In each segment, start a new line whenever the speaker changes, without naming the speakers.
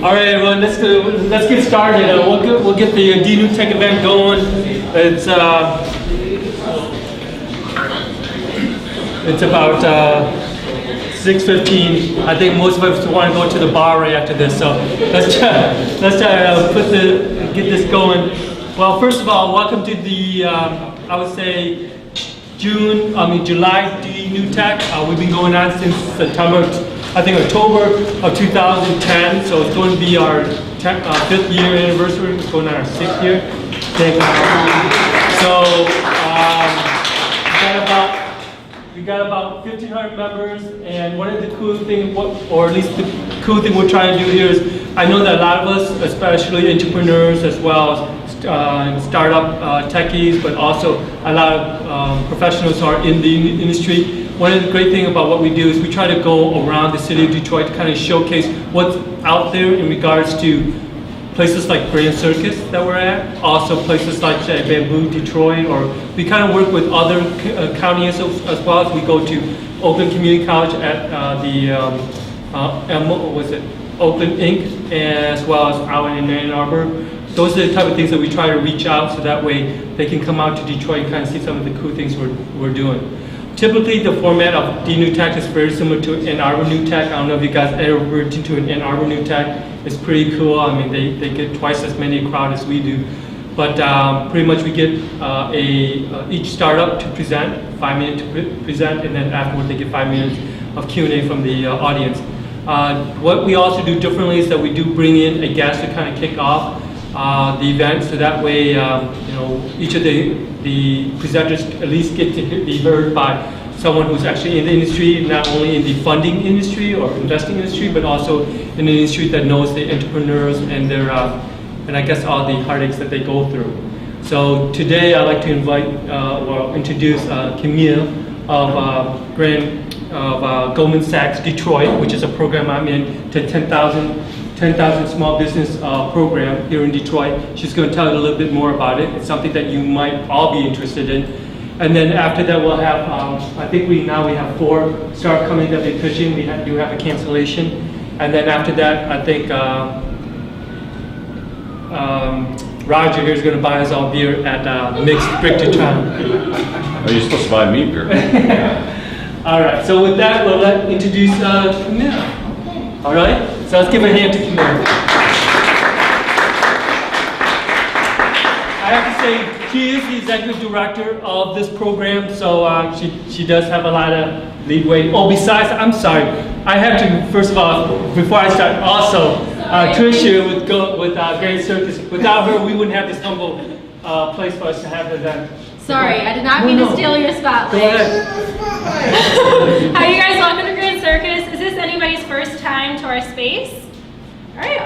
All right, well, let's get started. We'll get the DNewTech event going. It's about 6:15. I think most of us want to go to the bar right after this, so let's try to get this going. Well, first of all, welcome to the I would say July DNewTech. We've been going on since October of 2010, so it's going to be our 5th year anniversary. It's going on our 6th year. So we got about 1,500 members, and one of the cool things, or at least the cool thing we're trying to do here is, I know that a lot of us, especially entrepreneurs as well as startup techies, but also a lot of professionals who are in the industry. One of the great things about what we do is we try to go around the city of Detroit to kind of showcase what's out there in regards to places like Grand Circus that we're at, also places like Bamboo, Detroit, or we kind of work with other counties as well. As we go to Oakland Community College at Oakland Inc., as well as out in Ann Arbor. Those are the type of things that we try to reach out, so that way they can come out to Detroit and kind of see some of the cool things we're doing. Typically, the format of DNewTech is very similar to Ann Arbor NewTech. I don't know if you guys ever worked into an Ann Arbor NewTech. It's pretty cool. I mean, they get twice as many crowd as we do. But pretty much we get each startup to present, 5 minutes to present, and then afterward they get 5 minutes of Q&A from the audience. What we also do differently is that we do bring in a guest to kind of kick off the event, so that way each of the presenters at least get to be heard by someone who's actually in the industry, not only in the funding industry or investing industry, but also in an industry that knows the entrepreneurs and their and I guess all the heartaches that they go through. So today I'd like to introduce Camille of Goldman Sachs Detroit, which is a program I'm in, to 10,000 small business program here in Detroit. She's going to tell you a little bit more about it. It's something that you might all be interested in. And then after that, we'll have, I think we have 4 startup companies that we're pitching. We do have a cancellation. And then after that, I think Roger here is going to buy us all beer at Mixed Bricktown.
Oh, you're supposed to buy me beer.
All right, so with that, we'll introduce Camille. All right, so let's give a hand to Camille. I have to say, she is the executive director of this program, so she does have a lot of leeway. Oh, besides, I'm sorry, I have to, first of all, before I start, also, Tricia with Grand Circus. Without her, we wouldn't have this humble place for us to have the event.
Sorry, I did not mean to steal your spotlight.
Go ahead.
Hi, you guys, welcome to Grand Circus. Is this anybody's first time to our space? All right,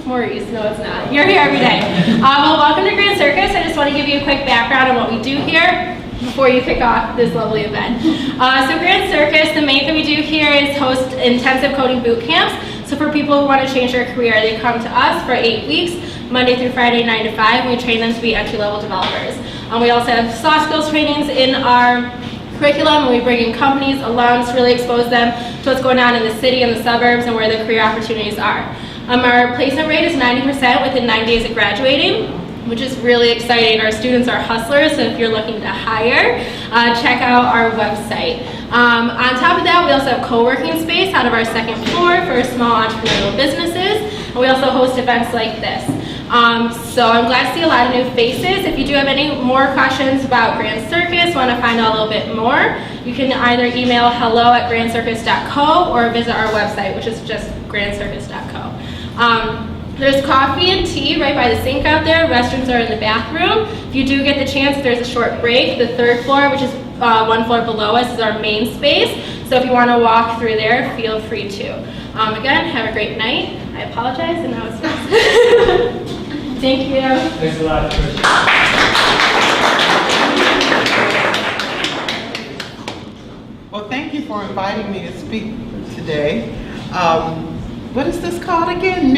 Maurice, no it's not. You're here every day. Well, welcome to Grand Circus. I just want to give you a quick background on what we do here before you kick off this lovely event. So Grand Circus, the main thing we do here is host intensive coding boot camps. So for people who want to change their career, they come to us for 8 weeks, Monday through Friday, 9 to 5, and we train them to be entry-level developers. We also have soft skills trainings in our curriculum, and we bring in companies, alums, really expose them to what's going on in the city and the suburbs and where the career opportunities are. Our placement rate is 90% within 9 days of graduating, which is really exciting. Our students are hustlers, so if you're looking to hire, check out our website. On top of that, we also have co-working space out of our 2nd floor for small entrepreneurial businesses, and we also host events like this. So I'm glad to see a lot of new faces. If you do have any more questions about Grand Circus, want to find out a little bit more, you can either email hello@grandcircus.co or visit our website, which is just grandcircus.co. There's coffee and tea right by the sink out there. Restrooms are in the bathroom. If you do get the chance, there's a short break. The 3rd floor, which is 1 floor below us, is our main space. So if you want to walk through there, feel free to. Again, have a great night. I apologize, and now it's yours. Thank you.
Thanks a lot, Tricia.
Well, thank you for inviting me to speak today. What is this called again?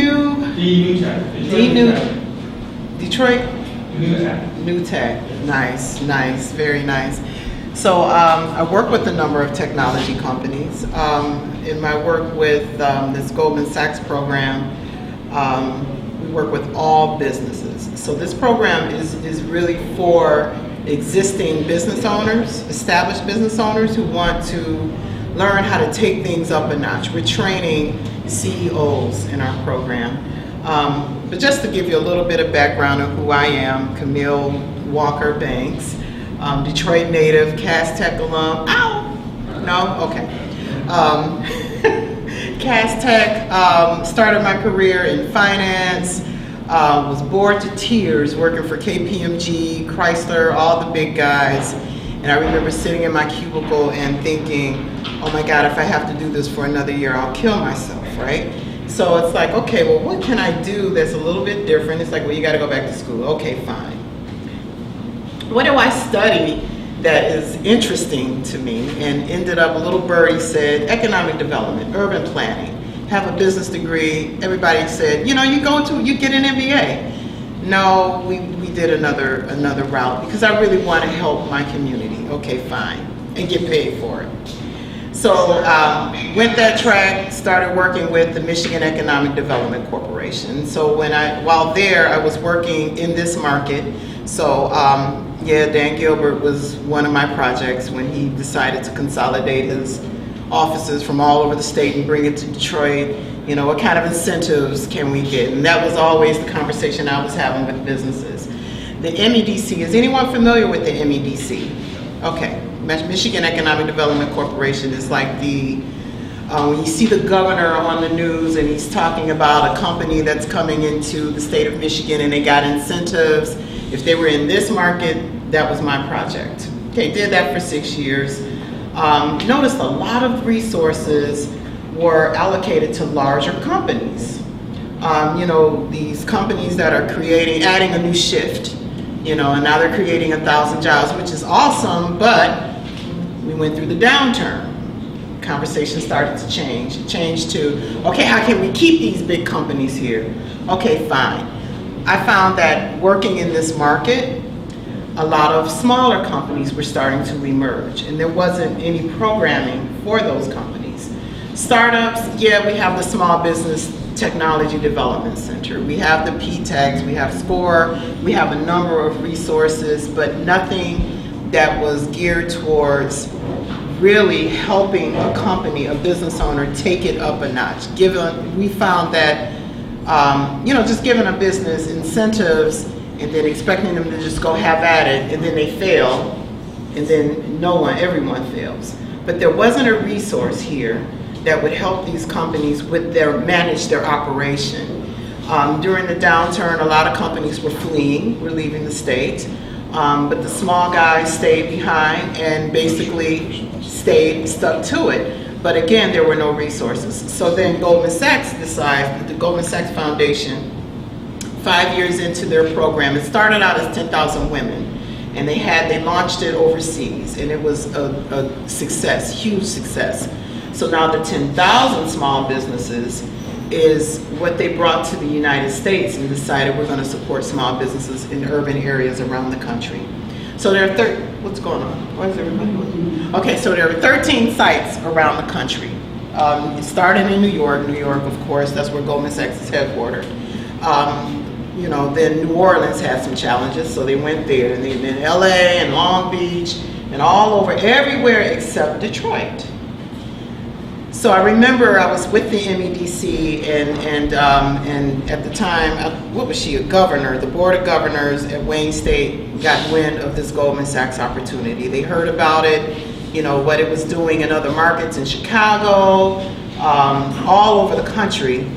Detroit? NewTech. Nice, very nice. So I work with a number of technology companies. In my work with this Goldman Sachs program, We work with all businesses. So this program is really for existing business owners, established business owners who want to learn how to take things up a notch. We're training CEOs in our program. But just to give you a little bit of background of who I am, Camille Walker Banks, Detroit native, Cass Tech alum. Ow! No? Okay. Cass Tech, started my career in finance, was bored to tears working for KPMG, Chrysler, all the big guys. And I remember sitting in my cubicle and thinking, oh my God, if I have to do this for another year, I'll kill myself, right? So it's like, okay, well, what can I do that's a little bit different? It's like, well, you got to go back to school. Okay, fine. What do I study that is interesting to me? And ended up, a little birdie said, economic development, urban planning, have a business degree. Everybody said, you get an MBA. No, we did another route because I really want to help my community. Okay, fine, and get paid for it. So went that track, started working with the Michigan Economic Development Corporation. So while there, I was working in this market. So Dan Gilbert was one of my projects when he decided to consolidate his offices from all over the state and bring it to Detroit. What kind of incentives can we get? And that was always the conversation I was having with businesses. The MEDC, is anyone familiar with the MEDC? Okay, Michigan Economic Development Corporation is like when you see the governor on the news and he's talking about a company that's coming into the state of Michigan and they got incentives. If they were in this market, that was my project. Okay, did that for 6 years. Noticed a lot of resources were allocated to larger companies. These companies that are adding a new shift, and now they're creating 1,000 jobs, which is awesome, but we went through the downturn. Conversation started to change. It changed to, okay, how can we keep these big companies here? Okay, fine. I found that working in this market, a lot of smaller companies were starting to emerge, and there wasn't any programming for those companies. Startups, yeah, we have the Small Business Technology Development Center. We have the PTACs, we have SCORE, we have a number of resources, but nothing that was geared towards really helping a company, a business owner, take it up a notch. We found that, just giving a business incentives and then expecting them to just go have at it, and then they fail, and then everyone fails. But there wasn't a resource here that would help these companies manage their operation. During the downturn, a lot of companies were leaving the state, but the small guys stayed behind and basically stuck to it. But again, there were no resources. So then Goldman Sachs decided, the Goldman Sachs Foundation, 5 years into their program, it started out as 10,000 women, and they launched it overseas, and it was a success, huge success. So now the 10,000 small businesses is what they brought to the United States and decided we're going to support small businesses in urban areas around the country. So there are what's going on? Why is everybody looking? Okay, so there are 13 sites around the country. It started in New York, of course, that's where Goldman Sachs is headquartered. Then New Orleans had some challenges, so they went there, and they've been LA and Long Beach and all over, everywhere except Detroit. So I remember I was with the MEDC, and at the time, what was she, a governor? The board of governors at Wayne State got wind of this Goldman Sachs opportunity. They heard about it, what it was doing in other markets in Chicago, all over the country.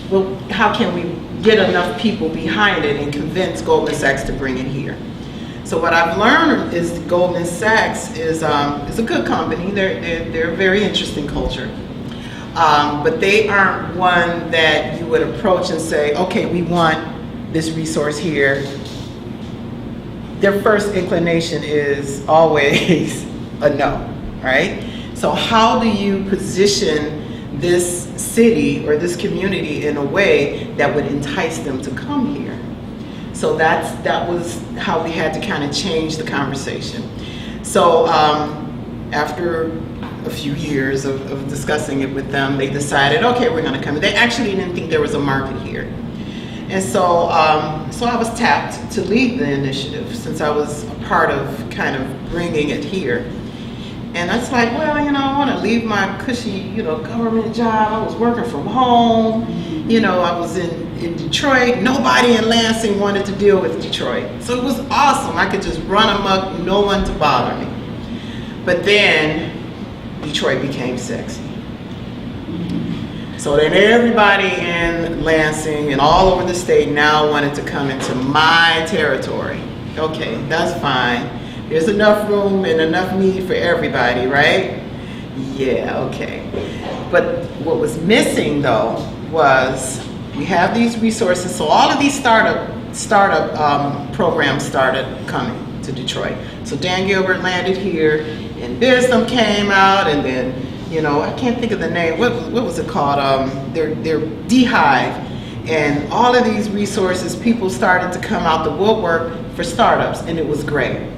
Well, how can we get enough people behind it and convince Goldman Sachs to bring it here? So what I've learned is Goldman Sachs is a good company. They're a very interesting culture. But they aren't one that you would approach and say, okay, we want this resource here. Their first inclination is always a no, right? So how do you position this city or this community in a way that would entice them to come here? So that was how we had to kind of change the conversation. So after a few years of discussing it with them, they decided, okay, we're going to come. They actually didn't think there was a market here. And so, so I was tapped to lead the initiative since I was a part of kind of bringing it here. And I was like, well, you know, I want to leave my cushy, you know, government job. I was working from home. You know, I was in Detroit. Nobody in Lansing wanted to deal with Detroit. So it was awesome. I could just run amok, no one to bother me. But then Detroit became sexy. So then everybody in Lansing and all over the state now wanted to come into my territory. Okay, that's fine. There's enough room and enough need for everybody, right? Yeah, okay. But what was missing though was we have these resources. So all of these startup programs started coming to Detroit. So Dan Gilbert landed here, and Bisdom came out, and then, you know, I can't think of the name. What was it called? Their D-Hive. And all of these resources, people started to come out the woodwork for startups, and it was great.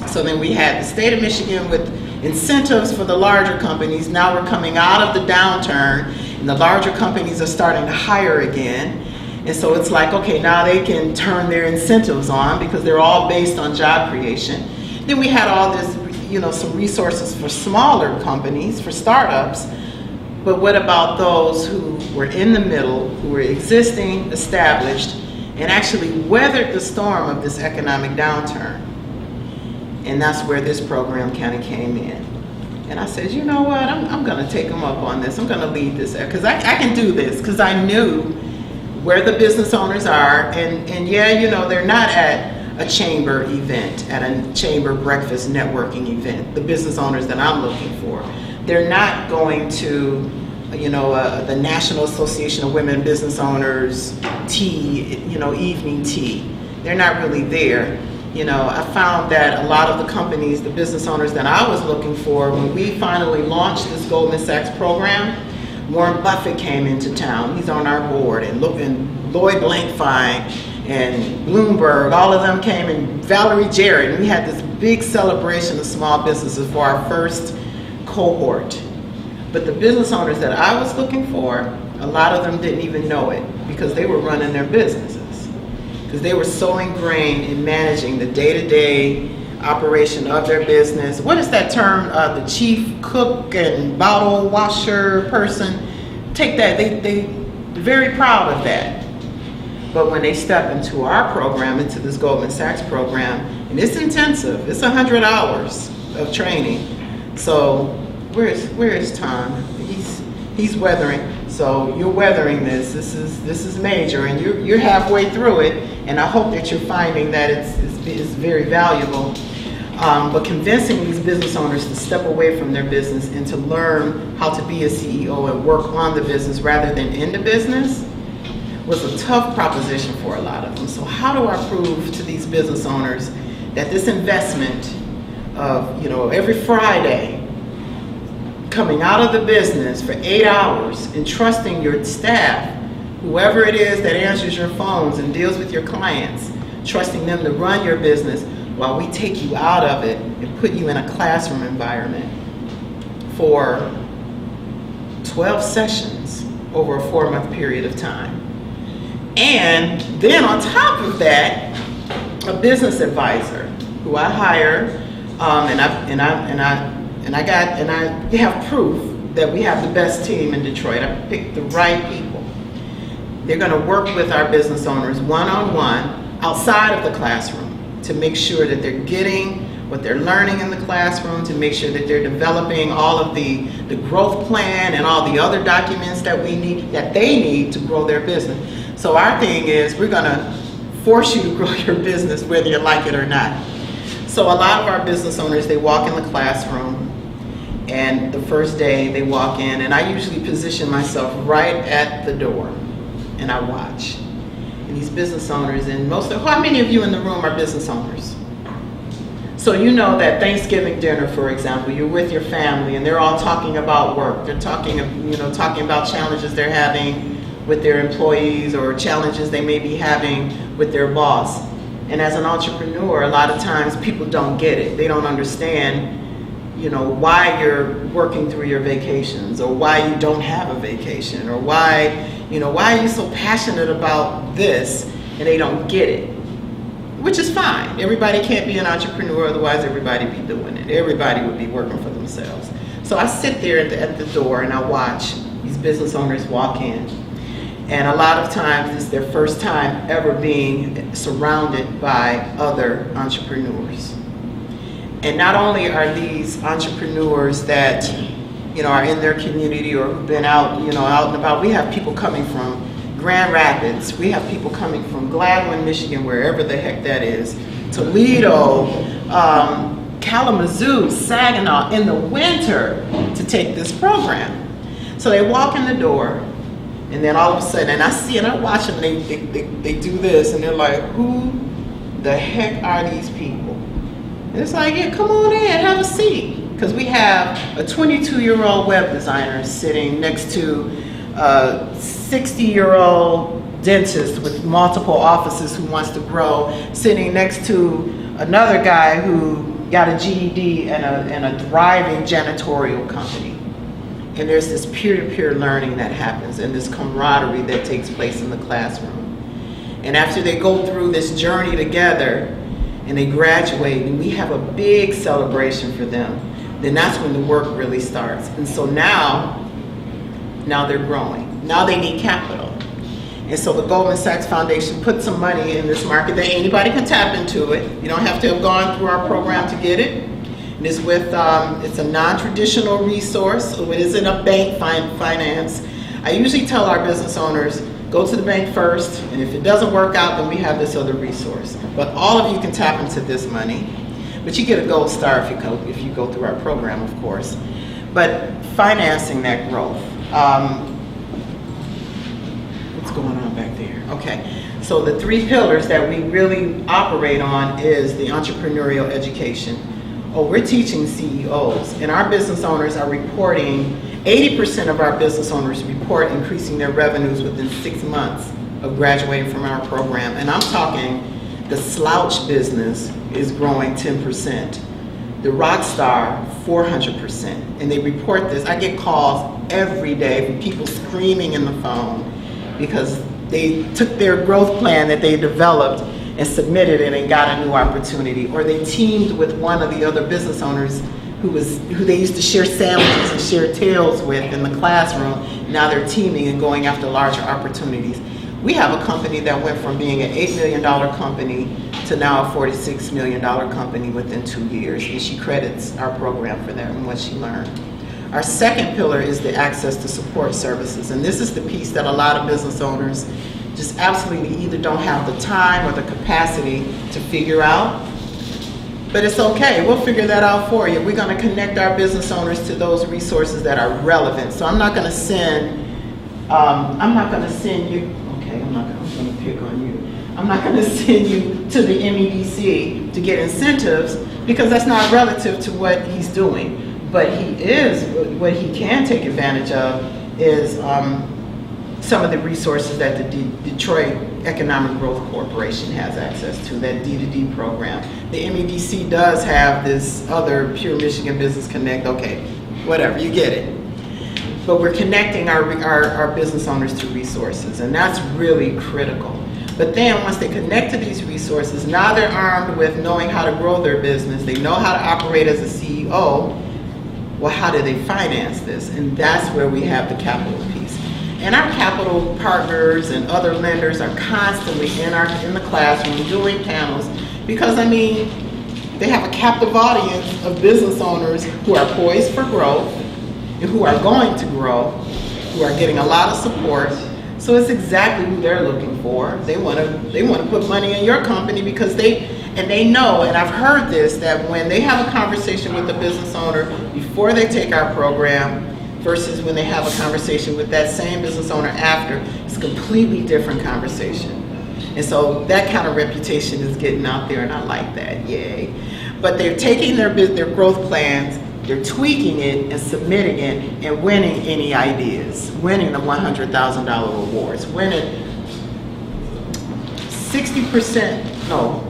So then we had the state of Michigan with incentives for the larger companies. Now we're coming out of the downturn, and the larger companies are starting to hire again. And so it's like, okay, now they can turn their incentives on because they're all based on job creation. Then we had all this, you know, some resources for smaller companies, for startups. But what about those who were in the middle, who were existing, established, and actually weathered the storm of this economic downturn? And that's where this program kind of came in. And I said, you know what, I'm gonna take them up on this. I'm gonna lead this, because I can do this, because I knew where the business owners are. And yeah, you know, they're not at a chamber event, at a chamber breakfast networking event, the business owners that I'm looking for. They're not going to, you know, the National Association of Women Business Owners tea, you know, evening tea. They're not really there. You know, I found that a lot of the companies, the business owners that I was looking for, when we finally launched this Goldman Sachs program, Warren Buffett came into town. He's on our board, and Lloyd Blankfein and Bloomberg, all of them came, and Valerie Jarrett, and we had this big celebration of small businesses for our first cohort. But the business owners that I was looking for, a lot of them didn't even know it because they were running their businesses. Because they were so ingrained in managing the day-to-day operation of their business. What is that term? The chief cook and bottle washer person. Take that. They're very proud of that. But when they step into our program, into this Goldman Sachs program, and it's intensive. It's 100 hours of training. So where is Tom? He's weathering. So you're weathering this. This is major, and you're halfway through it. And I hope that you're finding that it's very valuable. But convincing these business owners to step away from their business and to learn how to be a CEO and work on the business rather than in the business was a tough proposition for a lot of them. So how do I prove to these business owners that this investment of, you know, every Friday coming out of the business for 8 hours and trusting your staff, whoever it is that answers your phones and deals with your clients, trusting them to run your business while we take you out of it and put you in a classroom environment for 12 sessions over a 4-month period of time. And then on top of that, a business advisor who I hire, and I have proof that we have the best team in Detroit. I picked the right people. They're going to work with our business owners one-on-one outside of the classroom to make sure that they're getting what they're learning in the classroom, to make sure that they're developing all of the growth plan and all the other documents that they need to grow their business. So our thing is we're going to force you to grow your business whether you like it or not. So a lot of our business owners, they walk in the classroom, and the first day they walk in, and I usually position myself right at the door, and I watch. And these business owners, and how many of you in the room are business owners? So you know that Thanksgiving dinner, for example, you're with your family, and they're all talking about work. They're talking about challenges they're having with their employees or challenges they may be having with their boss. And as an entrepreneur, a lot of times people don't get it. They don't understand, why you're working through your vacations, or why you don't have a vacation, or why, Why are you so passionate about this? And they don't get it, which is fine. Everybody can't be an entrepreneur, otherwise everybody be doing it. Everybody would be working for themselves. So I sit there at the door and I watch these business owners walk in. And a lot of times it's their first time ever being surrounded by other entrepreneurs. And not only are these entrepreneurs that, are in their community or who've been out, out and about, we have people coming from Grand Rapids, we have people coming from Gladwin, Michigan, wherever the heck that is, Toledo, Kalamazoo, Saginaw, in the winter to take this program. So they walk in the door, and then all of a sudden, and I see and I watch them, they do this, and they're like, who the heck are these people? And it's like, yeah, come on in, have a seat. Because we have a 22-year-old web designer sitting next to a 60-year-old dentist with multiple offices who wants to grow, sitting next to another guy who got a GED and a thriving janitorial company. And there's this peer-to-peer learning that happens and this camaraderie that takes place in the classroom. And after they go through this journey together and they graduate and we have a big celebration for them, then that's when the work really starts. And so now they're growing. Now they need capital. And so the Goldman Sachs Foundation put some money in this market that anybody can tap into it. You don't have to have gone through our program to get it. And it's with, it's a non-traditional resource, so it isn't a bank finance. I usually tell our business owners, go to the bank first, and if it doesn't work out, then we have this other resource. But all of you can tap into this money. But you get a gold star if you go through our program, of course. But financing that growth. What's going on back there? Okay, so the 3 pillars that we really operate on is the entrepreneurial education. We're teaching CEOs, and our business owners are reporting, 80% of our business owners report increasing their revenues within 6 months of graduating from our program. And I'm talking the slouch business is growing 10%. The rock star, 400%. And they report this. I get calls every day from people screaming in the phone because they took their growth plan that they developed and submitted it and got a new opportunity. Or they teamed with one of the other business owners who they used to share sandwiches and share tales with in the classroom. Now they're teaming and going after larger opportunities. We have a company that went from being an $8 million company to now a $46 million company within 2 years. And she credits our program for that and what she learned. Our second pillar is the access to support services. And this is the piece that a lot of business owners just absolutely either don't have the time or the capacity to figure out. But it's okay, we'll figure that out for you. We're gonna connect our business owners to those resources that are relevant. So I'm not gonna send you, okay, I'm gonna pick on you. I'm not gonna send you to the MEDC to get incentives because that's not relative to what he's doing. But what he can take advantage of is some of the resources that the Detroit Economic Growth Corporation has access to, that D2D program. The MEDC does have this other Pure Michigan Business Connect, okay, whatever, you get it. But we're connecting our business owners to resources, and that's really critical. But then once they connect to these resources, now they're armed with knowing how to grow their business, they know how to operate as a CEO. Well, how do they finance this? And that's where we have the capital piece. And our capital partners and other lenders are constantly in the classroom doing panels because, I mean, they have a captive audience of business owners who are poised for growth and who are going to grow, who are getting a lot of support. So it's exactly who they're looking for. They want to put money in your company because they know, and I've heard this, that when they have a conversation with the business owner before they take our program versus when they have a conversation with that same business owner after, it's a completely different conversation. And so that kind of reputation is getting out there, and I like that, yay. But they're taking their growth plans, they're tweaking it and submitting it and winning any ideas, winning the $100,000 awards, winning 60%, no,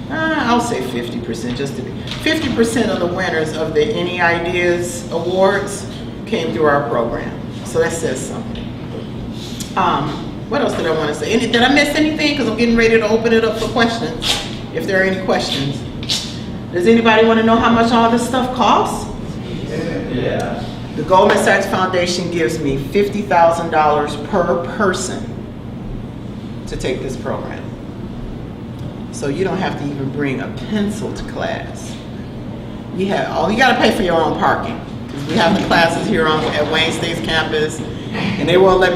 I'll say 50%, just to be 50% of the winners of the Any Ideas Awards came through our program. So that says something. What else did I want to say? Did I miss anything? Because I'm getting ready to open it up for questions, if there are any questions. Does anybody want to know how much all this stuff costs?
Yeah.
The Goldman Sachs Foundation gives me $50,000 per person to take this program. So you don't have to even bring a pencil to class. You got to pay for your own parking. We have the classes here at Wayne State's campus, and they won't let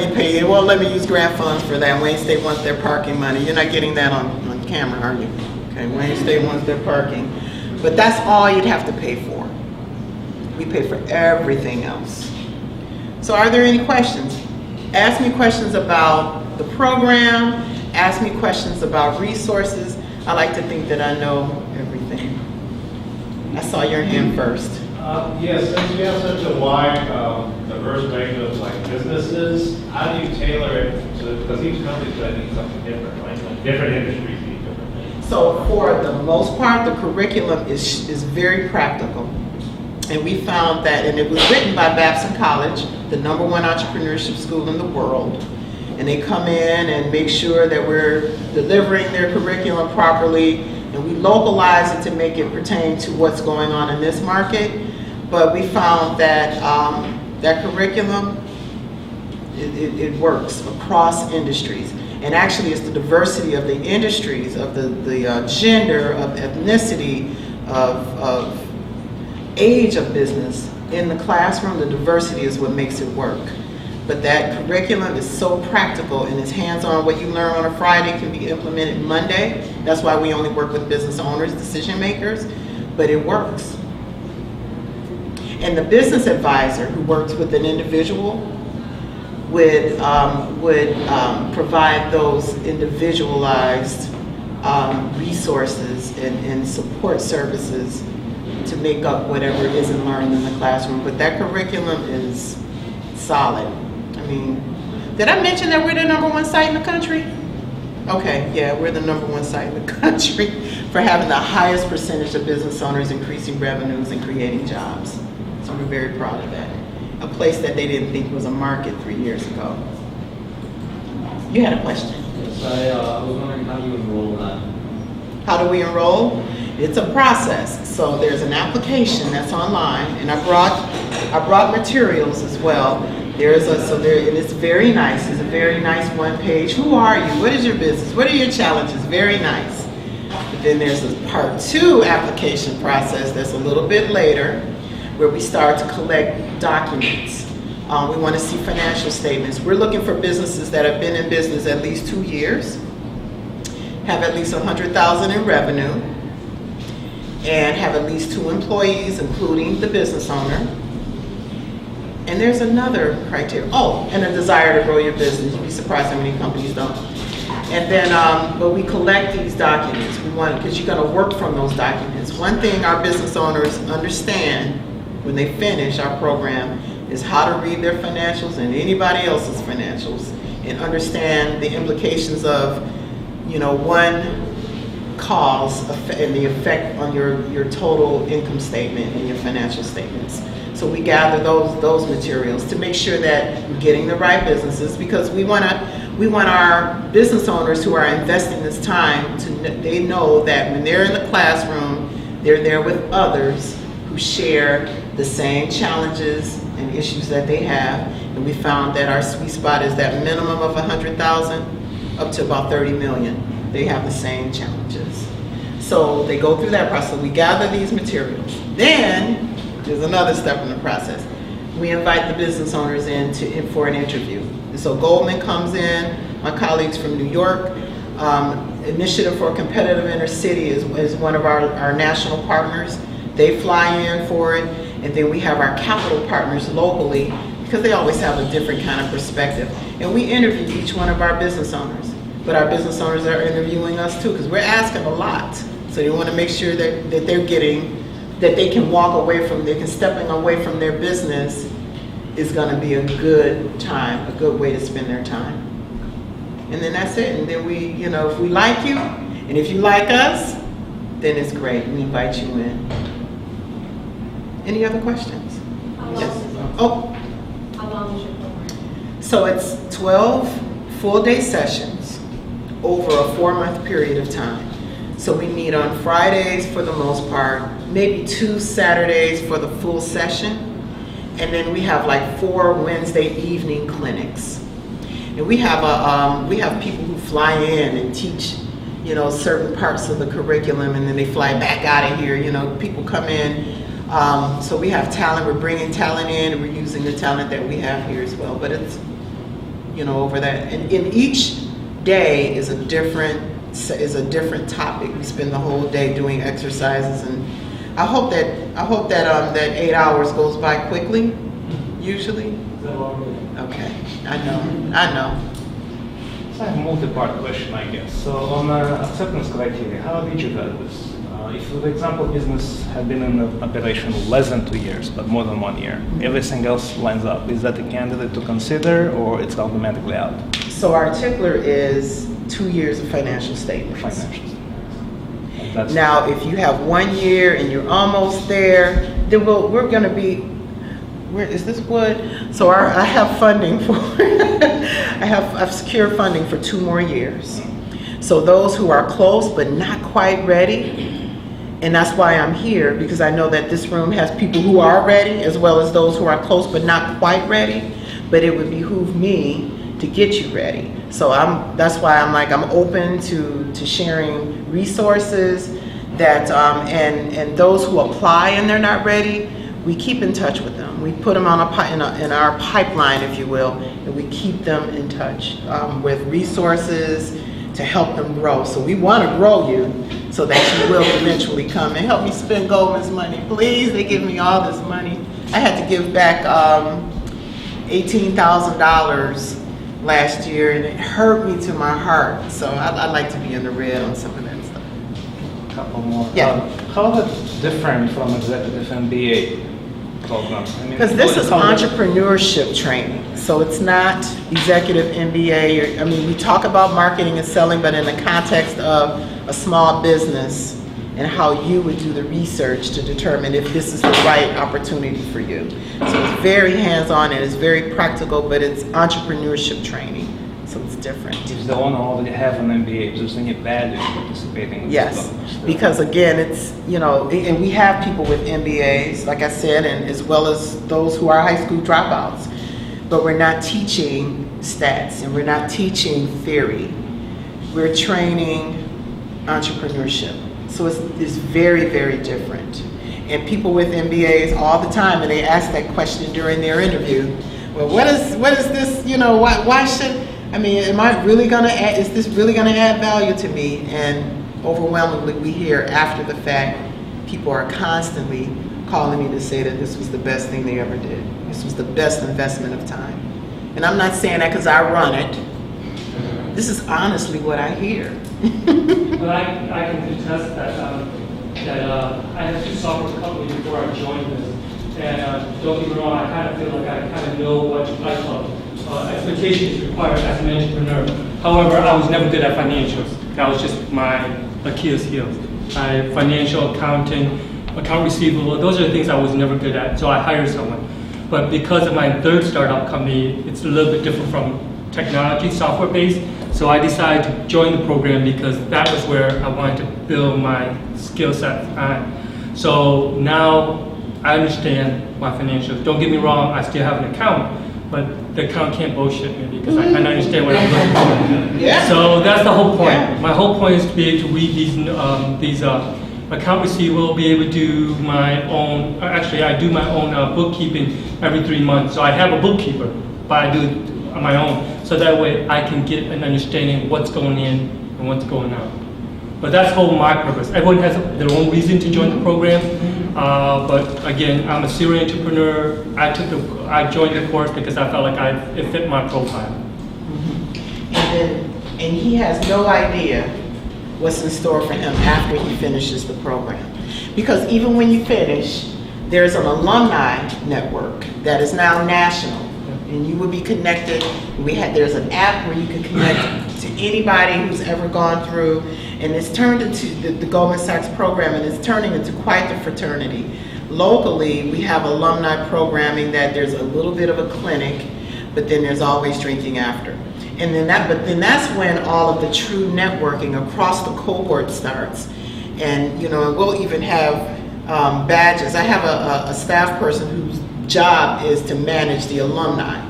me use grant funds for that. Wayne State wants their parking money. You're not getting that on camera, are you? Okay, Wayne State wants their parking. But that's all you'd have to pay for. We pay for everything else. So are there any questions? Ask me questions about the program. Ask me questions about resources. I like to think that I know everything. I saw your hand first.
Yes, since we have such a wide, diverse range of businesses, how do you tailor it to, because each company's going to need something different, right? Like different industries need different things.
So for the most part, the curriculum is very practical. And we found that, and it was written by Babson College, the #1 entrepreneurship school in the world. And they come in and make sure that we're delivering their curriculum properly, and we localize it to make it pertain to what's going on in this market. But we found that that curriculum, it works across industries. And actually it's the diversity of the industries, of the gender, of ethnicity, of age of business in the classroom. The diversity is what makes it work. But that curriculum is so practical and it's hands-on. What you learn on a Friday can be implemented Monday. That's why we only work with business owners, decision makers, but it works. And the business advisor who works with an individual would provide those individualized resources and support services to make up whatever isn't learned in the classroom. But that curriculum is solid. I mean, did I mention that we're the #1 site in the country? Okay, yeah, we're the #1 site in the country for having the highest percentage of business owners increasing revenues and creating jobs. So we're very proud of that. A place that they didn't think was a market 3 years ago. You had a question?
Yes, I was wondering how you enroll that.
How do we enroll? It's a process. So there's an application that's online, and I brought materials as well. And it's very nice. It's a very nice one page. Who are you? What is your business? What are your challenges? Very nice. But then there's a part 2 application process that's a little bit later, where we start to collect documents. We want to see financial statements. We're looking for businesses that have been in business at least 2 years, have at least $100,000 in revenue, and have at least 2 employees, including the business owner. And there's another criteria. Oh, and a desire to grow your business. You'd be surprised how many companies don't. And then, but we collect these documents. We want, because you're going to work from those documents. One thing our business owners understand when they finish our program is how to read their financials and anybody else's financials, and understand the implications of, one cause and the effect on your total income statement and your financial statements. So we gather those materials to make sure that we're getting the right businesses, because we want our business owners who are investing this time they know that when they're in the classroom, they're there with others who share the same challenges and issues that they have. And we found that our sweet spot is that minimum of 100,000 up to about 30 million. They have the same challenges. So they go through that process. We gather these materials. Then there's another step in the process. We invite the business owners in for an interview. And so Goldman comes in, my colleagues from New York, Initiative for a Competitive Inner City is one of our national partners. They fly in for it. And then we have our capital partners locally, because they always have a different kind of perspective. And we interview each one of our business owners. But our business owners are interviewing us too, because we're asking a lot. So you want to make sure that they're getting, that they can stepping away from their business is going to be a good time, a good way to spend their time. And then that's it. And then we, if we like you, and if you like us, then it's great. We invite you in. Any other questions?
How long
Yes.
is it?
Oh,
How long is your program?
so it's 12 full day sessions over a 4-month period of time. So we meet on Fridays for the most part, maybe 2 Saturdays for the full session, and then we have like 4 Wednesday evening clinics. And we have people who fly in and teach, you know, certain parts of the curriculum, and then they fly back out of here. You know, people come in. So we have talent. We're bringing talent in, and we're using the talent that we have here as well. But it's, you know, over that. And in each day is a different topic. We spend the whole day doing exercises, and I hope that that 8 hours goes by quickly. Usually. Okay. I know.
So I have a multi-part question, I guess. So on acceptance criteria, how did you vet this? If, for example, business had been in operation less than 2 years, but more than 1 year, everything else lines up. Is that a candidate to consider, or it's automatically out?
So our tickler is 2 years of financial statements.
That's
Now, if you have 1 year and you're almost there, then we're going to be. Where is this Wood? So I have funding for. I've secured funding for 2 more years. So those who are close but not quite ready. And that's why I'm here, because I know that this room has people who are ready as well as those who are close but not quite ready. But it would behoove me to get you ready. So that's why I'm open to sharing resources that and those who apply and they're not ready, we keep in touch with them. We put them on in our pipeline, if you will, and we keep them in touch with resources to help them grow. So we want to grow you so that you will eventually come and help me spend Goldman's money. Please, they give me all this money. I had to give back $18,000 last year, and it hurt me to my heart. So I'd like to be in the red on some of that stuff.
a couple more.
Yeah.
How is it different from executive MBA program?
Because this is entrepreneurship training, so it's not executive MBA. We talk about marketing and selling, but in the context of a small business and how you would do the research to determine if this is the right opportunity for you. So it's very hands-on and it's very practical, but it's entrepreneurship training, so it's different.
If the owner already have an MBA, there's any value in participating in this
Yes,
program?
because again, it's, and we have people with MBAs, like I said, and as well as those who are high school dropouts, but we're not teaching stats and we're not teaching theory. We're training entrepreneurship. So it's very, very different. And people with MBAs all the time, and they ask that question during their interview. Well, what is this, why should, am I really gonna add, is this really gonna add value to me? And overwhelmingly we hear after the fact, people are constantly calling me to say that this was the best thing they ever did. This was the best investment of time. And I'm not saying that because I run it. This is honestly what I hear.
But I can contest that I had 2 software companies before I joined this, and don't get me wrong, I kind of feel like I kind of know what type of expectations required as an entrepreneur. However, I was never good at financials. That was just my Achilles heel. Financial accounting, account receivable, those are the things I was never good at. So I hired someone. But because of my third startup company, it's a little bit different from technology, software based. So I decided to join the program because that was where I wanted to build my skill set. So now I understand my financials. Don't get me wrong, I still have an account, but the account can't bullshit me because I kind of understand what I'm looking for.
Yeah.
So that's the whole point.
Yeah.
My whole point is to be able to read these account receivable, be able to do my own, actually I do my own bookkeeping every 3 months. So I have a bookkeeper, but I do it on my own. So that way I can get an understanding of what's going in and what's going out. But that's whole my purpose. Everyone has their own reason to join the program. But again, I'm a serial entrepreneur. I joined the course because I felt like it fit my profile.
And he has no idea what's in store for him after he finishes the program. Because even when you finish, there's an alumni network that is now national. And you will be connected. There's an app where you can connect to anybody who's ever gone through, and it's turned into the Goldman Sachs program, and it's turning into quite the fraternity. Locally, we have alumni programming that there's a little bit of a clinic, but then there's always drinking after. And then that's when all of the true networking across the cohort starts. And, we'll even have badges. I have a staff person whose job is to manage the alumni.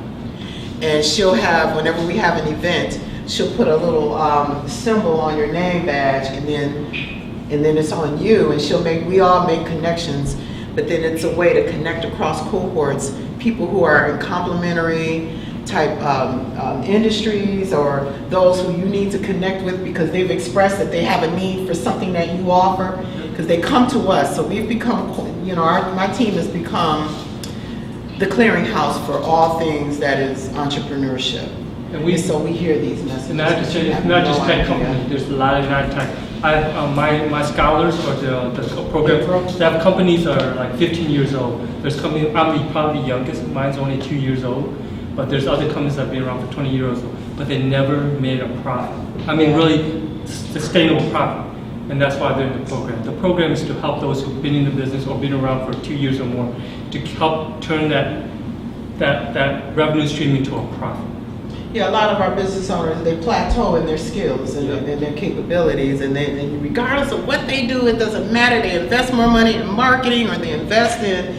And she'll have, whenever we have an event, she'll put a little symbol on your name badge, and then it's on you, and we all make connections, but then it's a way to connect across cohorts, people who are in complementary type industries, or those who you need to connect with because they've expressed that they have a need for something that you offer, because they come to us. So we've become, my team has become the clearinghouse for all things that is entrepreneurship. And so we hear these messages.
And it's not just tech companies, there's a lot of non-tech. My scholars or the program, they have companies that are like 15 years old. There's companies, I'm probably the youngest, mine's only 2 years old, but there's other companies that have been around for 20 years old, but they never made a profit. I mean, really sustainable profit. And that's why they're in the program. The program is to help those who've been in the business or been around for 2 years or more to help turn that revenue stream into a profit.
Yeah, a lot of our business owners, they plateau in their skills and their capabilities, and regardless of what they do, it doesn't matter. They invest more money in marketing, or they invest in,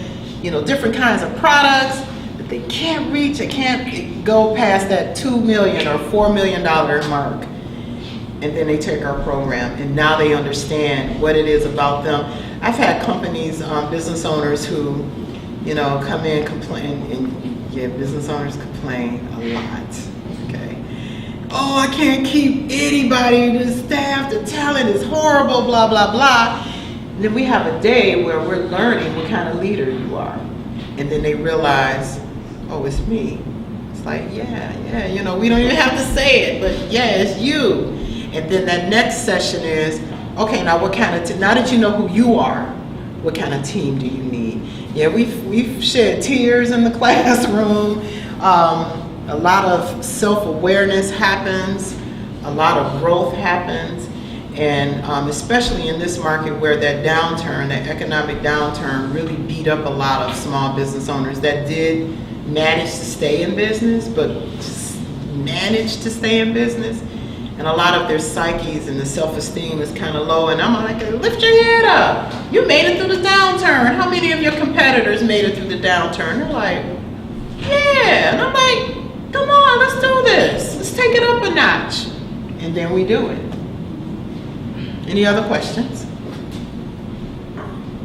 different kinds of products, but they can't reach, they can't go past that $2 million or $4 million mark. And then they take our program, and now they understand what it is about them. I've had companies, business owners who, come in, complain, and business owners complain a lot. Okay. Oh, I can't keep anybody, the staff, the talent is horrible, blah, blah, blah. And then we have a day where we're learning what kind of leader you are. And then they realize, oh, it's me. It's like, yeah, we don't even have to say it, but yeah, it's you. And then that next session is, okay, now what kind of, now that you know who you are, what kind of team do you need? Yeah, we've shed tears in the classroom. A lot of self-awareness happens, a lot of growth happens, and especially in this market where that downturn, that economic downturn really beat up a lot of small business owners that did manage to stay in business, but just managed to stay in business. And a lot of their psyches and the self-esteem is kind of low. And I'm like, lift your head up. You made it through the downturn. How many of your competitors made it through the downturn? They're like, yeah. And I'm like, come on, let's do this. Let's take it up a notch. And then we do it. Any other questions?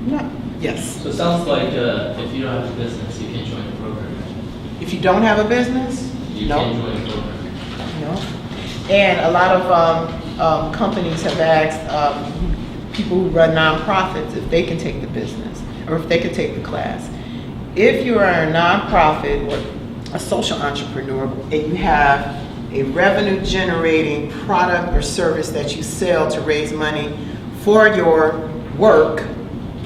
No. Yes.
So it sounds like if you don't have a business, you can't join the program.
If you don't have a business,
You
no.
can't join the program.
No. And a lot of companies have asked people who run nonprofits if they can take the business or if they can take the class. If you are a nonprofit or a social entrepreneur and you have a revenue generating product or service that you sell to raise money for your work,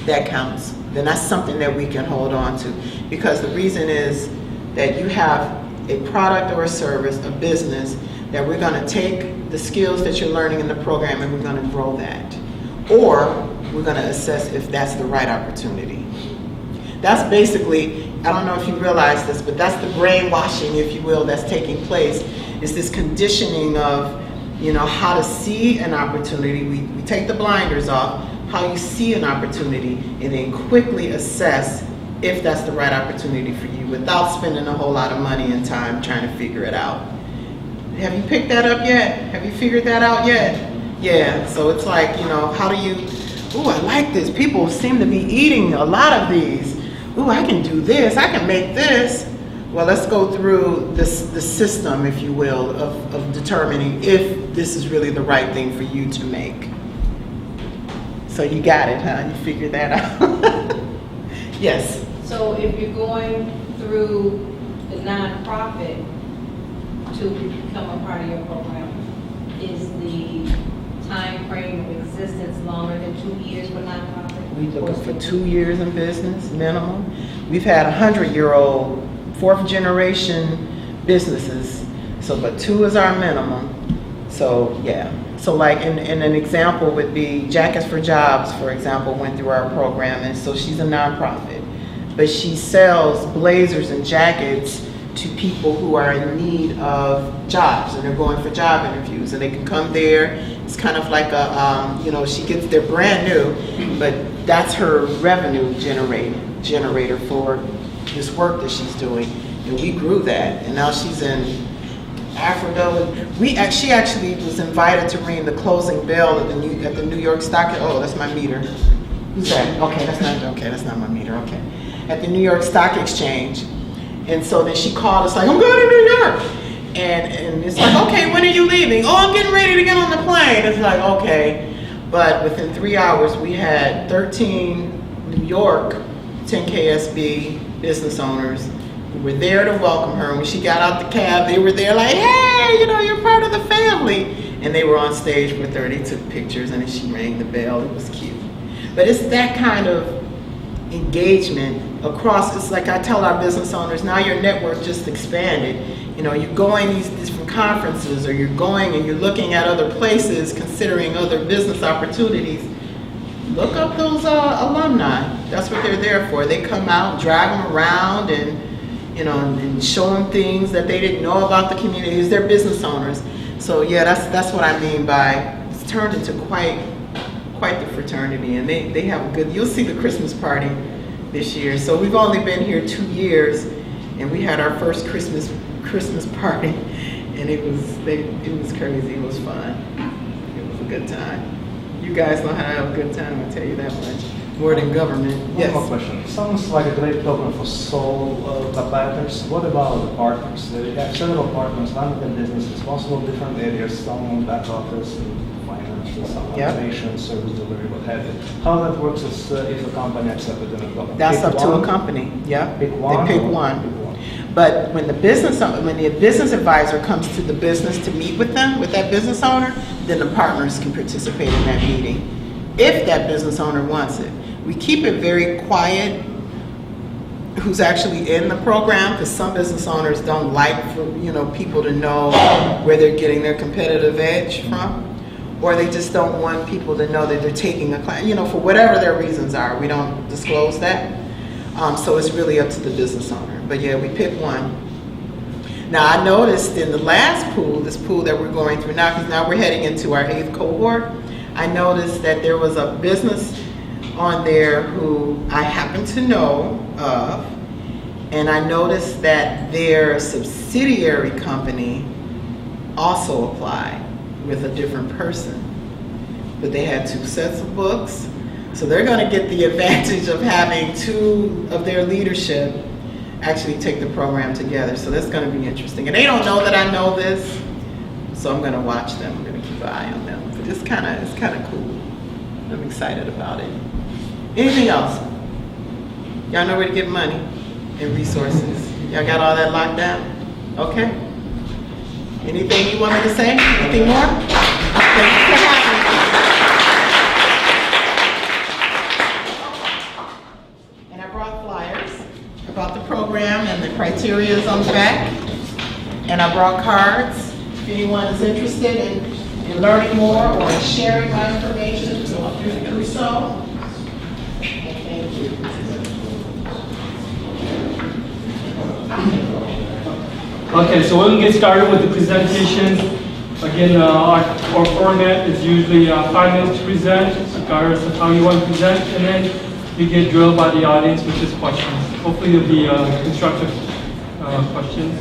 that counts. Then that's something that we can hold on to, because the reason is that you have a product or a service, a business, that we're going to take the skills that you're learning in the program and we're going to grow that. Or we're going to assess if that's the right opportunity. That's basically, I don't know if you realize this, but that's the brainwashing, if you will, that's taking place. It's this conditioning of, how to see an opportunity. We take the blinders off, how you see an opportunity, and then quickly assess if that's the right opportunity for you without spending a whole lot of money and time trying to figure it out. Have you picked that up yet? Have you figured that out yet? Yeah, so it's like, how do you, ooh, I like this. People seem to be eating a lot of these. Ooh, I can do this, I can make this. Well, let's go through the system, if you will, of determining if this is really the right thing for you to make. So you got it, huh? You figured that out. Yes.
So if you're going through the nonprofit to become a part of your program, is the time frame of existence longer than 2 years for nonprofit?
We're looking for 2 years in business, minimum. We've had 100-year-old, fourth generation businesses, but 2 is our minimum. So yeah. So like, and an example would be Jackets for Jobs, for example, went through our program, and so she's a nonprofit, but she sells blazers and jackets to people who are in need of jobs and they're going for job interviews, and they can come there. It's kind of like a, they're brand new, but that's her revenue generator for this work that she's doing, and we grew that, and now she's in Africa. She actually was invited to ring the closing bell at the New York Stock. Oh, that's my meter. Who's that? Okay, that's not my meter. Okay, at the New York Stock Exchange, and so then she called us like, I'm going to New York, and it's like, okay, when are you leaving? Oh, I'm getting ready to get on the plane. It's like, okay, but within 3 hours we had 13 New York 10 KSB business owners who were there to welcome her. When she got out the cab, they were there like, hey, you're part of the family. And they were on stage with her. They took pictures, and then she rang the bell. It was cute. But it's that kind of engagement across. It's like I tell our business owners, now your network just expanded. You're going these different conferences, or you're going and you're looking at other places, considering other business opportunities. Look up those alumni. That's what they're there for. They come out, drive them around, and and show them things that they didn't know about the communities. They're business owners. So yeah, that's what I mean by it's turned into quite the fraternity, and they have a good. You'll see the Christmas party this year. So we've only been here 2 years, and we had our first Christmas party, and it was crazy. It was fun. It was a good time. You guys know how to have a good time, I'll tell you that much. More than government. Yes.
One more question. Sounds like a great program for sole proprietors. What about the partners? They have several partners, run their businesses, possible different areas, some back office and finance, some operation, service delivery, what have you. How that works is if a company accepted in a program.
That's up to a company. Yeah.
Pick one.
They pick one. But when the business advisor comes to the business to meet with them, with that business owner, then the partners can participate in that meeting, if that business owner wants it. We keep it very quiet who's actually in the program, because some business owners don't like for people to know where they're getting their competitive edge from, or they just don't want people to know that they're taking a class, for whatever their reasons are. We don't disclose that. So it's really up to the business owner. But yeah, we pick one. Now I noticed in the last pool, this pool that we're going through now, because now we're heading into our 8th cohort, I noticed that there was a business on there who I happen to know of, and I noticed that their subsidiary company also applied with a different person, but they had 2 sets of books. So they're going to get the advantage of having 2 of their leadership actually take the program together. So that's going to be interesting. And they don't know that I know this, so I'm going to watch them. I'm going to keep an eye on them. But it's kind of cool. I'm excited about it. Anything else? Y'all know where to get money and resources. Y'all got all that locked down? Okay. Anything you want me to say? Anything more? Thank you for having me. About the program, and the criteria is on the back, and I brought cards if anyone is interested in learning more or in sharing my information, do so. Thank you.
Okay, so we're going to get started with the presentation. Again, our format is usually 5 minutes to present, regardless of how you want to present, and then you get drilled by the audience with just questions. Hopefully there'll be constructive questions.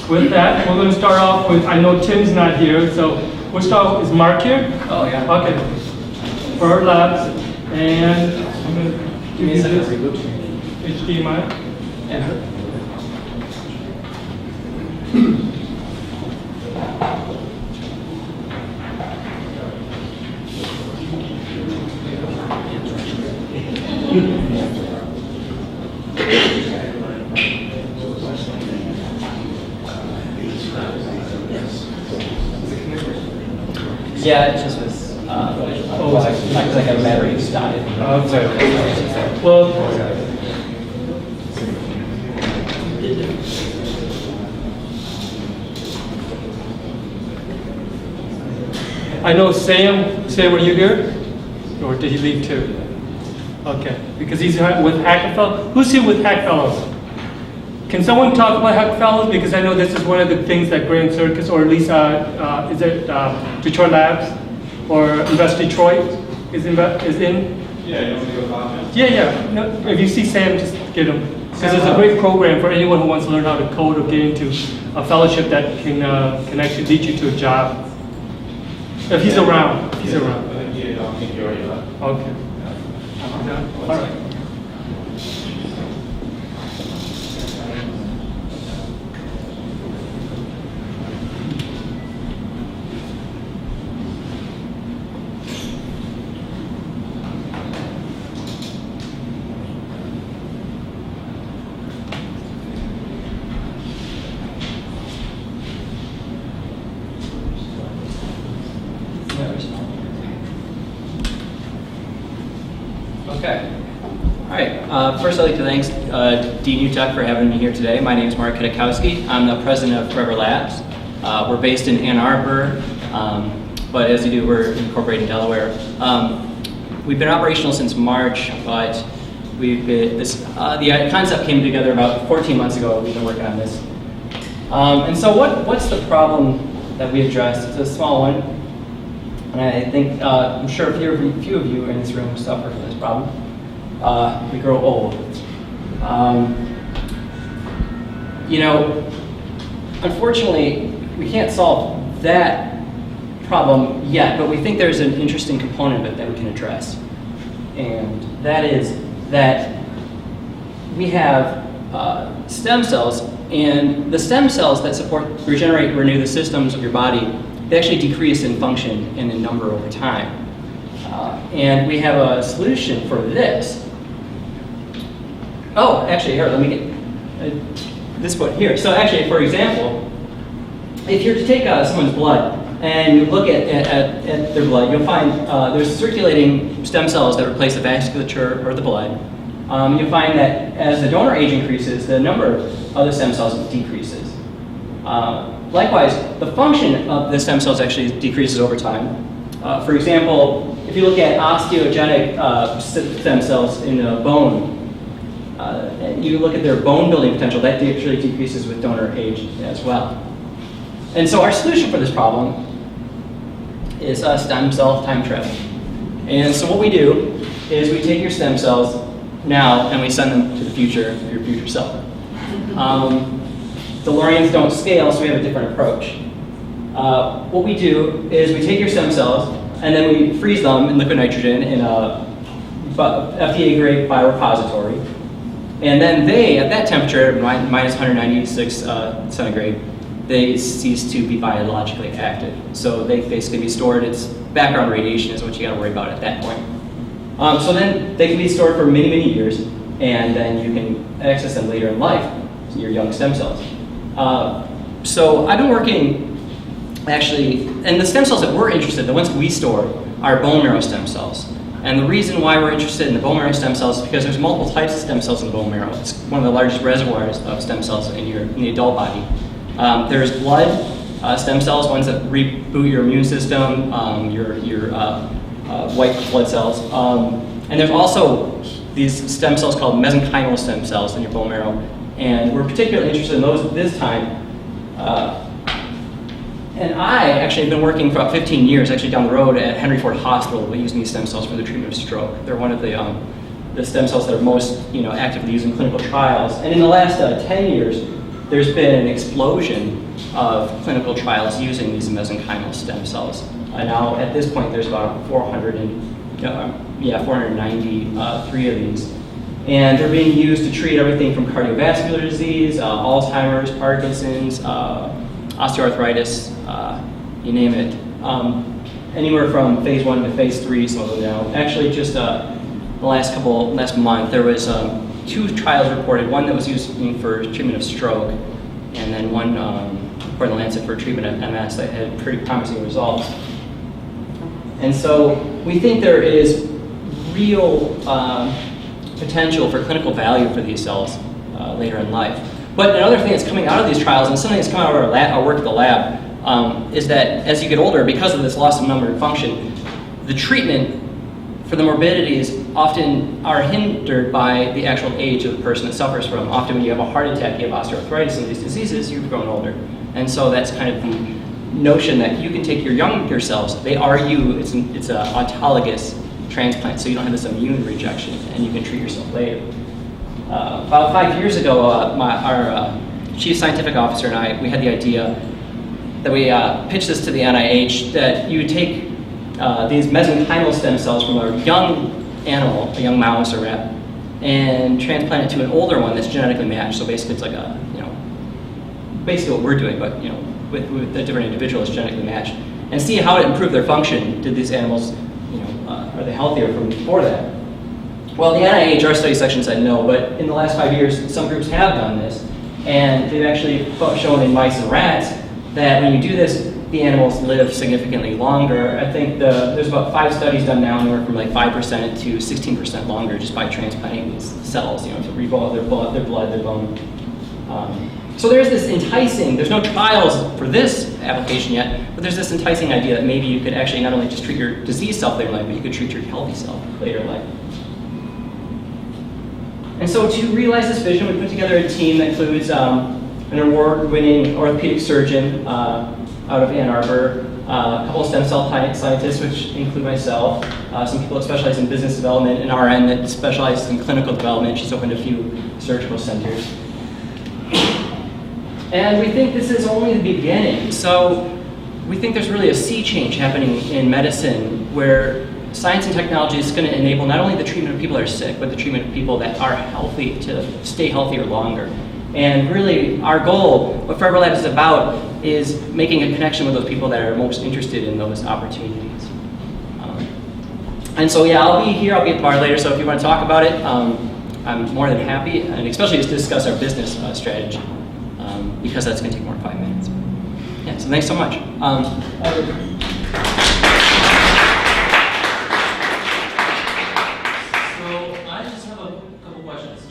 With that, we're going to start off with, I know Tim's not here, so we'll start with, is Mark here?
Oh, yeah.
Okay. For our labs, and I'm going to give you this HDMI.
Yeah.
Yeah, it just was, because I got a battery just died.
Okay. Well, I know Sam, were you here? Or did he leave too? Okay, because he's with Hack Fellows. Who's here with Hack Fellows? Can someone talk about hack fellows? Because I know this is one of the things that Grand Circus, or at least is it Detroit Labs or Invest Detroit is in?
Yeah, you want me to go talk?
Yeah. No, if you see Sam, just get him. Because it's a great program for anyone who wants to learn how to code or get into a fellowship that can actually lead you to a job. If he's around. If he's around.
I think Yorkia left.
Okay. All right.
Okay. All right. First, I'd like to thank DNewTech for having me here today. My name is Mark Katakowski. I'm the president of Forever Labs. We're based in Ann Arbor, but as you do, we're incorporated in Delaware. We've been operational since March, but the concept came together about 14 months ago. We've been working on this. And so what's the problem that we addressed? It's a small one. And I think, I'm sure a few of you in this room suffer from this problem. We grow old. Unfortunately, we can't solve that problem yet, but we think there's an interesting component of it that we can address. And that is that we have stem cells, and the stem cells that support, regenerate, renew the systems of your body, they actually decrease in function and in number over time. And we have a solution for this. Oh, actually, here, let me get this one here. So actually, for example, if you were to take someone's blood and you look at their blood, you'll find there's circulating stem cells that replace the vasculature or the blood. You'll find that as the donor age increases, the number of the stem cells decreases. Likewise, the function of the stem cells actually decreases over time. For example, if you look at osteogenic stem cells in the bone, and you look at their bone building potential, that actually decreases with donor age as well. And so our solution for this problem is stem cell time travel. And so what we do is we take your stem cells now and we send them to the future, your future self. DeLoreans don't scale, so we have a different approach. What we do is we take your stem cells and then we freeze them in liquid nitrogen in a FDA-grade biorepository. And then they, at that temperature, minus 196 centigrade, they cease to be biologically active. So they basically be stored, it's background radiation is what you gotta worry about at that point. So then they can be stored for many, many years, and then you can access them later in life, your young stem cells. So I've been working, actually, and the stem cells that we're interested in, the ones we store, are bone marrow stem cells. And the reason why we're interested in the bone marrow stem cells is because there's multiple types of stem cells in the bone marrow. It's one of the largest reservoirs of stem cells in the adult body. There's blood stem cells, ones that reboot your immune system, your white blood cells. And there's also these stem cells called mesenchymal stem cells in your bone marrow. And we're particularly interested in those at this time. And I actually have been working for about 15 years, actually down the road at Henry Ford Hospital, using these stem cells for the treatment of stroke. They're one of the stem cells that are most actively used in clinical trials. And in the last 10 years, there's been an explosion of clinical trials using these mesenchymal stem cells. Now, at this point, there's about 493 of these. And they're being used to treat everything from cardiovascular disease, Alzheimer's, Parkinson's, osteoarthritis, you name it. Anywhere from phase 1 to phase 3, some of them now. Actually, just the last month, there was 2 trials reported. One that was used for treatment of stroke, and then one for the Lancet for treatment of MS that had pretty promising results. And so we think there is real potential for clinical value for these cells later in life. But another thing that's coming out of these trials, and something that's come out of our work at the lab, is that as you get older, because of this loss of number and function, the treatment for the morbidities, often are hindered by the actual age of the person that suffers from. Often when you have a heart attack, you have osteoarthritis and these diseases, you've grown older. And so that's kind of the notion that you can take your younger selves, they are you, it's an autologous transplant, so you don't have this immune rejection, and you can treat yourself later. About 5 years ago, our chief scientific officer and I, we had the idea that we pitched this to the NIH, that you would take these mesenchymal stem cells from a young animal, a young mouse or rat, and transplant it to an older one that's genetically matched. So basically it's like basically what we're doing, but with a different individual is genetically matched, and see how it improved their function. Did these animals, are they healthier from before that? Well, the NIH, our study section said no, but in the last 5 years, some groups have done this, and they've actually shown in mice and rats that when you do this, the animals live significantly longer. I think there's about 5 studies done now, anywhere from like 5% to 16% longer just by transplanting these cells, to revolve their blood, their bone. So there's this enticing, there's no trials for this application yet, but there's this enticing idea that maybe you could actually not only just treat your diseased self later in life, but you could treat your healthy self later in life. And so to realize this vision, we put together a team that includes an award-winning orthopedic surgeon out of Ann Arbor, a couple of stem cell scientists, which include myself, some people that specialize in business development, an RN that specializes in clinical development. She's opened a few surgical centers. And we think this is only the beginning. So we think there's really a sea change happening in medicine where science and technology is going to enable not only the treatment of people that are sick, but the treatment of people that are healthy to stay healthier longer. And really, our goal, what Forever Lab is about, is making a connection with those people that are most interested in those opportunities. And so, yeah, I'll be here, I'll be at the bar later, so if you want to talk about it, I'm more than happy, and especially to discuss our business strategy, because that's going to take more than 5 minutes. Yeah, so thanks so much.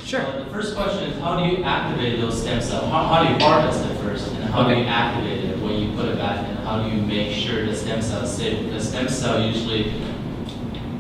Sure. The first question is, how do you activate those stem cells? How do you harvest it first, and how do you activate it when you put it back in? How do you make sure the stem cells stay? Because stem cell usually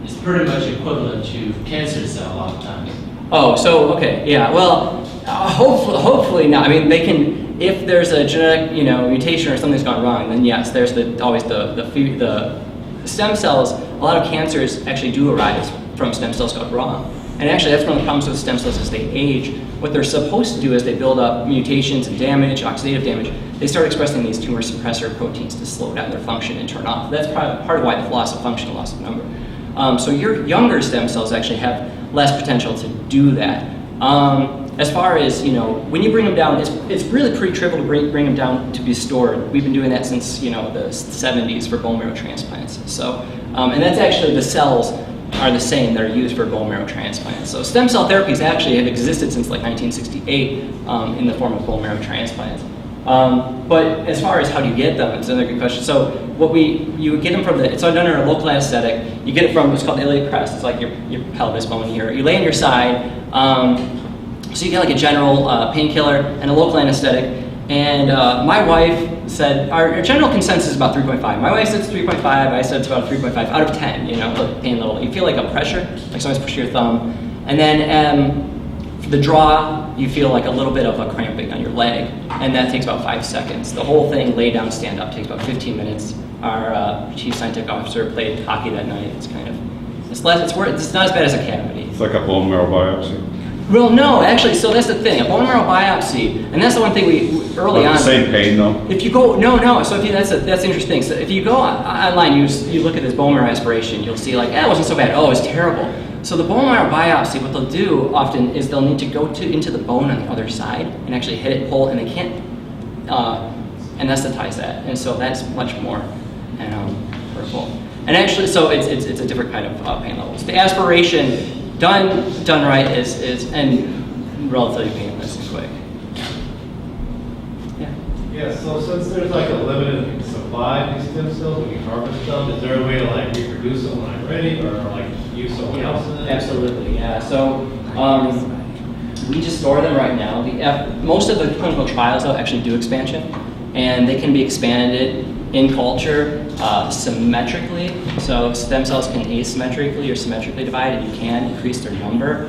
is pretty much equivalent to cancer cell a lot of times.
Oh, so, okay, yeah, well, hopefully not. I mean, they can, if there's a genetic, mutation or something's gone wrong, then yes, there's always the stem cells. A lot of cancers actually do arise from stem cells gone wrong. And actually, that's one of the problems with stem cells as they age. What they're supposed to do is they build up mutations and damage, oxidative damage. They start expressing these tumor suppressor proteins to slow down their function and turn off. That's part of why the loss of function and loss of number. So your younger stem cells actually have less potential to do that. As far as, when you bring them down, it's really pretty trivial to bring them down to be stored. We've been doing that since, the 70s for bone marrow transplants. So, and that's actually the cells are the same that are used for bone marrow transplants. So stem cell therapies actually have existed since like 1968 in the form of bone marrow transplants. But as far as how do you get them, it's another good question. So you would get them from it's done under a local anesthetic. You get it from what's called the iliac crest. It's like your pelvis bone here. You lay on your side. So you get like a general painkiller and a local anesthetic. And my wife said, our general consensus is about 3.5. My wife said it's 3.5, I said it's about 3.5 out of 10, pain level. You feel like a pressure, like someone's pushing your thumb. And then for the draw, you feel like a little bit of a cramping on your leg, and that takes about 5 seconds. The whole thing, lay down, stand up, takes about 15 minutes. Our chief scientific officer played hockey that night. It's not as bad as a cavity.
It's like a bone marrow biopsy.
Well, no, actually, so that's the thing. A bone marrow biopsy, and that's the one thing we early on.
The same pain, though.
If you go, no. So that's interesting. So if you go online, you look at this bone marrow aspiration, you'll see like, it wasn't so bad. Oh, it was terrible. So the bone marrow biopsy, what they'll do often is they'll need to go into the bone on the other side and actually hit it, pull, and they can't anesthetize that, and so that's much more hurtful. And actually, so it's a different kind of pain levels. The aspiration. Done right is and relatively painless and quick. Yeah.
Yeah. So since there's like a limited supply of these stem cells when you harvest them, is there a way to like reproduce them when I'm ready, or like use someone else's?
Absolutely. Yeah. So we just store them right now. Most of the clinical trials though actually do expansion, and they can be expanded in culture symmetrically. So stem cells can asymmetrically or symmetrically divide, and you can increase their number.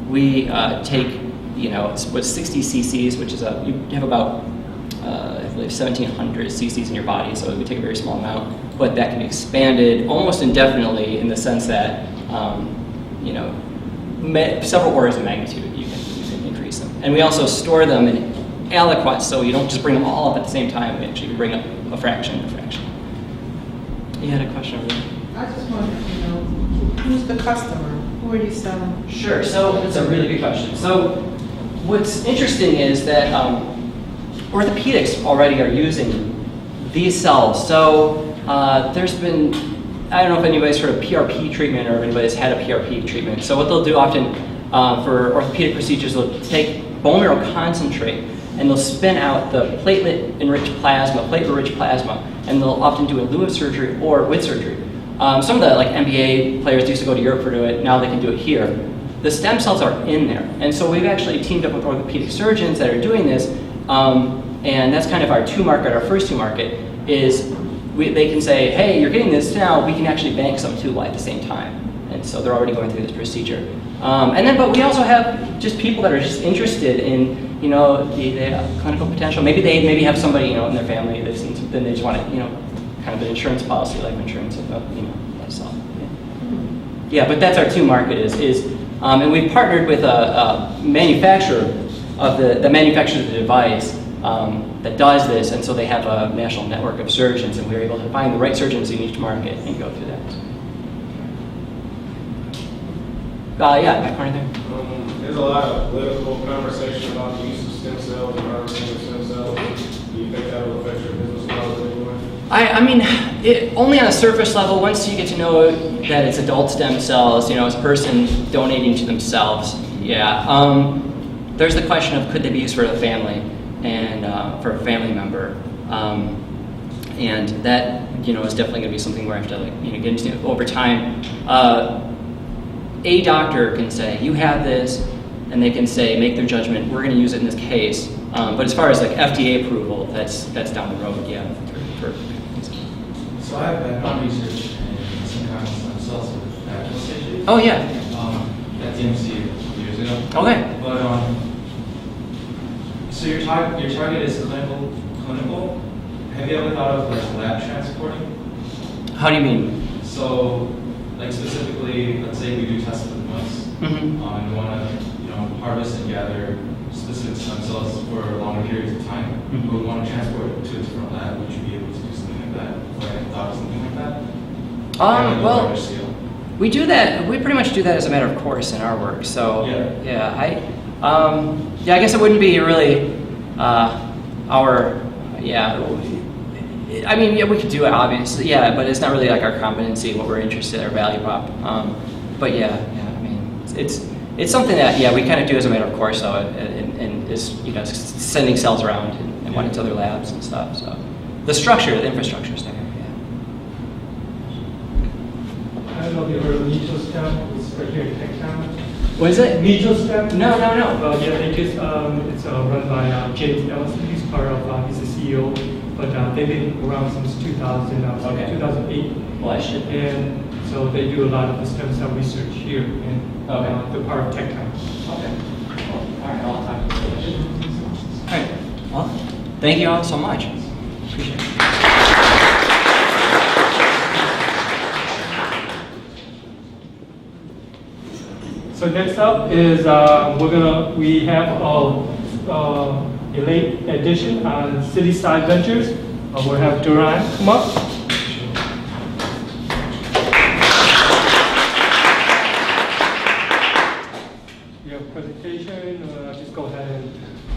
We take, with 60 cc's, which is you have about, I believe, 1,700 cc's in your body, so we take a very small amount, but that can be expanded almost indefinitely in the sense that, several orders of magnitude you can increase them. And we also store them in aliquots, so you don't just bring them all up at the same time, we actually bring up a fraction. You had a question over there?
I just wanted to know, who's the customer? Who are you selling?
Sure, so that's a really good question. So what's interesting is that orthopedics already are using these cells. So there's been, I don't know if anybody's heard of PRP treatment or if anybody's had a PRP treatment. So what they'll do often for orthopedic procedures, they'll take bone marrow concentrate and they'll spin out the platelet-rich plasma, and they'll often do it in lieu of surgery or with surgery. Some of the NBA players used to go to Europe for do it, now they can do it here. The stem cells are in there. And so we've actually teamed up with orthopedic surgeons that are doing this, and that's kind of our first to market, is they can say, hey, you're getting this now, we can actually bank some too at the same time. And so they're already going through this procedure. But we also have just people that are just interested in, the clinical potential. Maybe they have somebody, in their family they've seen something, they just want to, kind of an insurance policy, life insurance, lifestyle. Yeah, but that's our to market and we've partnered with a manufacturer that manufactures the device that does this, and so they have a national network of surgeons, and we were able to find the right surgeons in each market and go through that. Back corner there.
There's a lot of political conversation about the use of stem cells and harvesting of stem cells. Do you think that will affect your business model anyway?
I mean, only on a surface level. Once you get to know that it's adult stem cells, it's a person donating to themselves. Yeah. There's the question of could they be used for the family and for a family member, and that is definitely going to be something where I have to get into over time. A doctor can say you have this, and they can say make their judgment. We're going to use it in this case. But as far as FDA approval, that's down the road. Yeah.
So I've done research in some kind of stem cells with Katakowski issues.
Oh yeah.
At DMC years ago.
Okay.
But so your target is clinical. Have you ever thought of lab transporting?
How do you mean?
So, specifically, let's say we do tests with mice,
Mm-hmm.
and we want to, harvest and gather specific stem cells for longer periods of time,
Mm-hmm.
but we want to transport it to a different lab. Would you be able to do something like that? Or have you thought of something like that?
Well, we do that. We pretty much do that as a matter of course in our work. So I guess it wouldn't be really I mean, we could do it obviously, but it's not really like our competency, what we're interested in, our value prop. But I mean, it's something that we kind of do as a matter of course, though, and is sending cells around and wanting to other labs and stuff. So the infrastructure is there.
I don't know if you heard of DNewTech, it's right here in Bricktown.
What is it?
DNewTech?
No.
They just, it's run by James Ellison, he's part of, he's the CEO, but they've been around since 2008.
Well, I should.
And so they do a lot of the stem cell research here in the part of Tech Town.
Okay. Cool. All right, I'll talk to you. All right. Well, thank you all so much. Appreciate it.
So next up is we have a late edition on CitySide Ventures. We'll have Doron come up. Your presentation, just go ahead and.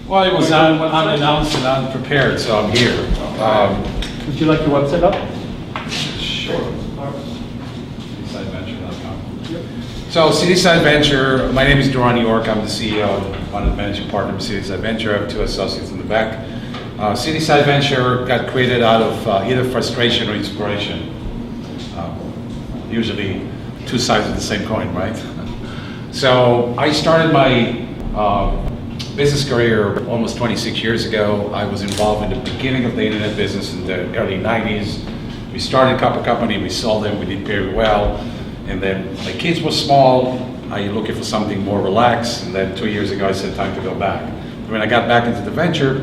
Well, it was unannounced and unprepared, so I'm here.
Would you like your website up?
Sure. CitySideVenture.com. So CitySide Venture, my name is Doron, I'm the CEO, one of the managing partners of CitySide Venture. I have two associates in the back. CitySide Venture got created out of either frustration or inspiration. Usually two sides of the same coin, right? So I started my business career almost 26 years ago. I was involved in the beginning of the internet business in the early 90s. We started a couple companies, we sold them, we did very well. And then my kids were small, I looking for something more relaxed, and then 2 years ago I said time to go back. When I got back into the venture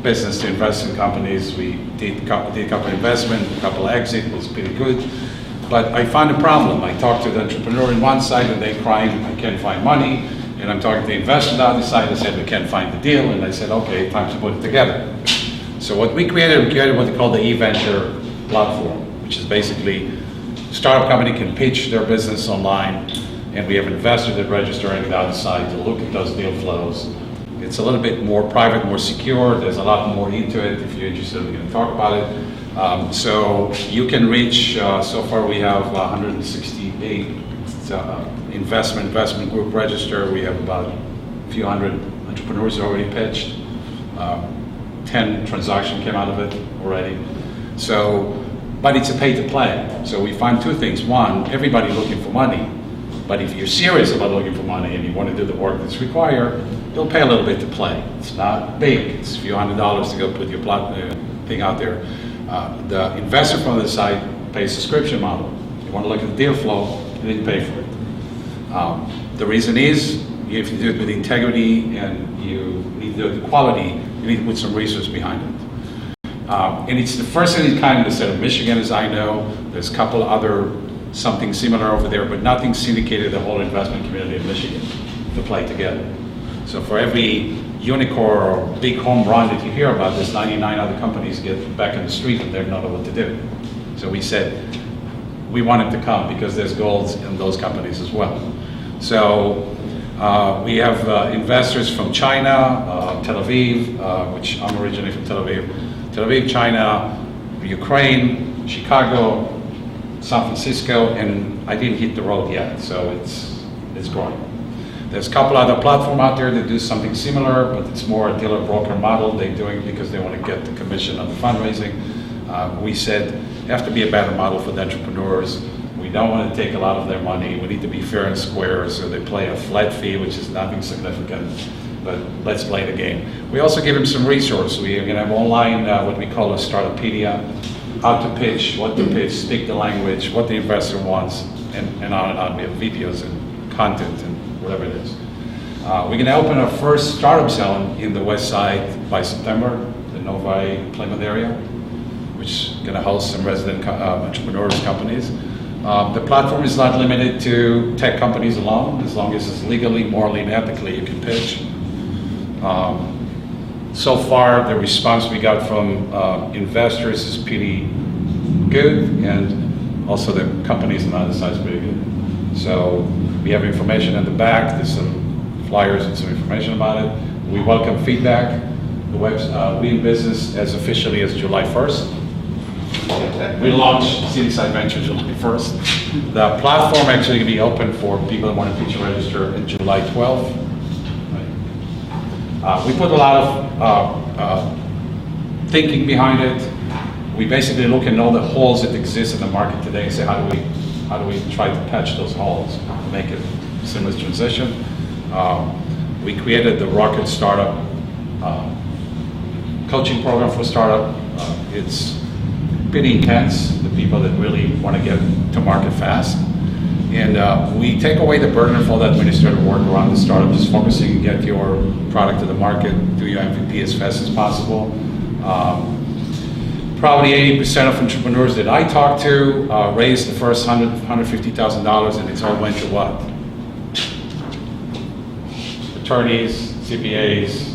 business to invest in companies, we did a couple investment, a couple exit, was pretty good. But I found a problem. I talked to the entrepreneur on one side and they crying, I can't find money. And I'm talking to the investor on the other side, they said we can't find the deal. And I said, okay, time to put it together. So what we created what they call the e-venture platform, which is basically startup company can pitch their business online, and we have investors that register on the other side to look at those deal flows. It's a little bit more private, more secure. There's a lot more into it. If you're interested, we can talk about it. So you can reach, so far we have 168 investment group register. We have about a few hundred entrepreneurs already pitched. 10 transactions came out of it already. So, but it's a pay to play. So we find two things. One, everybody looking for money. But if you're serious about looking for money and you want to do the work that's required, you'll pay a little bit to play. It's not big. It's a few $100s to go put your thing out there. The investor from the side pays a subscription model. You want to look at the deal flow, you need to pay for it. The reason is, if you do it with integrity and you need to do it with quality, you need to put some resource behind it. And it's the first of its kind in the state of Michigan, as I know. There's a couple other something similar over there, but nothing syndicated the whole investment community in Michigan to play together. So for every unicorn or big home run that you hear about, there's 99 other companies get back in the street and they don't know what to do. So we said, we want it to come because there's goals in those companies as well. So we have investors from China, Tel Aviv, which I'm originally from Tel Aviv, China, Ukraine, Chicago, San Francisco, and I didn't hit the road yet, so it's growing. There's a couple other platforms out there that do something similar, but it's more a dealer broker model. They're doing it because they want to get the commission on the fundraising. We said it has to be a better model for the entrepreneurs. We don't want to take a lot of their money. We need to be fair and square, so they play a flat fee, which is nothing significant, but let's play the game. We also give them some resources. We are going to have online what we call a Startupedia, how to pitch, what to pitch, speak the language, what the investor wants, and on and on. We have videos and content and whatever it is. We're going to open our first startup zone in the West Side by September, the Novi Plymouth area, which is going to host some resident entrepreneurs companies. The platform is not limited to tech companies alone. As long as it's legally, morally, and ethically, you can pitch. So far, the response we got from investors is pretty good, and also the companies on the other side is pretty good. So we have information in the back. There's some flyers and some information about it. We welcome feedback. The website, we in business as officially as July 1st. We launched CitySide Venture July 1st. The platform actually going to be open for people that want to pitch and register in July 12th. We put a lot of thinking behind it. We basically look at all the holes that exist in the market today and say, how do we try to patch those holes, make it a seamless transition. We created the Rocket Startup coaching program for startup. It's pretty intense, the people that really want to get to market fast. And we take away the burden of all the administrative work around the startup, just focusing, get your product to the market, do your MVP as fast as possible. Probably 80% of entrepreneurs that I talk to raise the first $150,000, and it's all went to what? Attorneys, CPAs,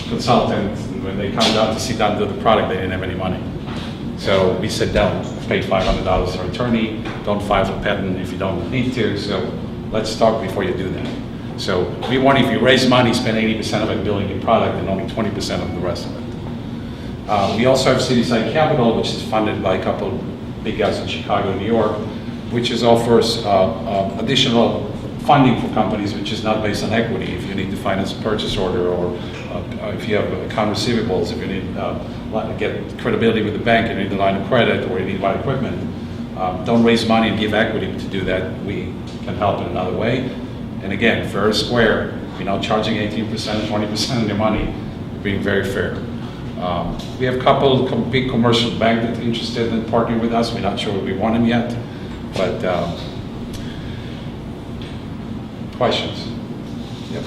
consultants, and when they come down to sit down and do the product, they didn't have any money. So we said, don't pay $500 for an attorney, don't file a patent if you don't need to, so let's talk before you do that. So we want, if you raise money, spend 80% of it building your product and only 20% of the rest of it. We also have CitySide Capital, which is funded by a couple big guys in Chicago and New York, which offers additional funding for companies, which is not based on equity. If you need to finance a purchase order, or if you have account receivables, if you need to get credibility with the bank, you need a line of credit, or you need to buy equipment, don't raise money and give equity to do that. We can help in another way. And again, fair, square, We're not charging 18%, 20% of their money, being very fair. We have a couple big commercial banks that are interested in partnering with us. We're not sure we want them yet, but questions? Yep.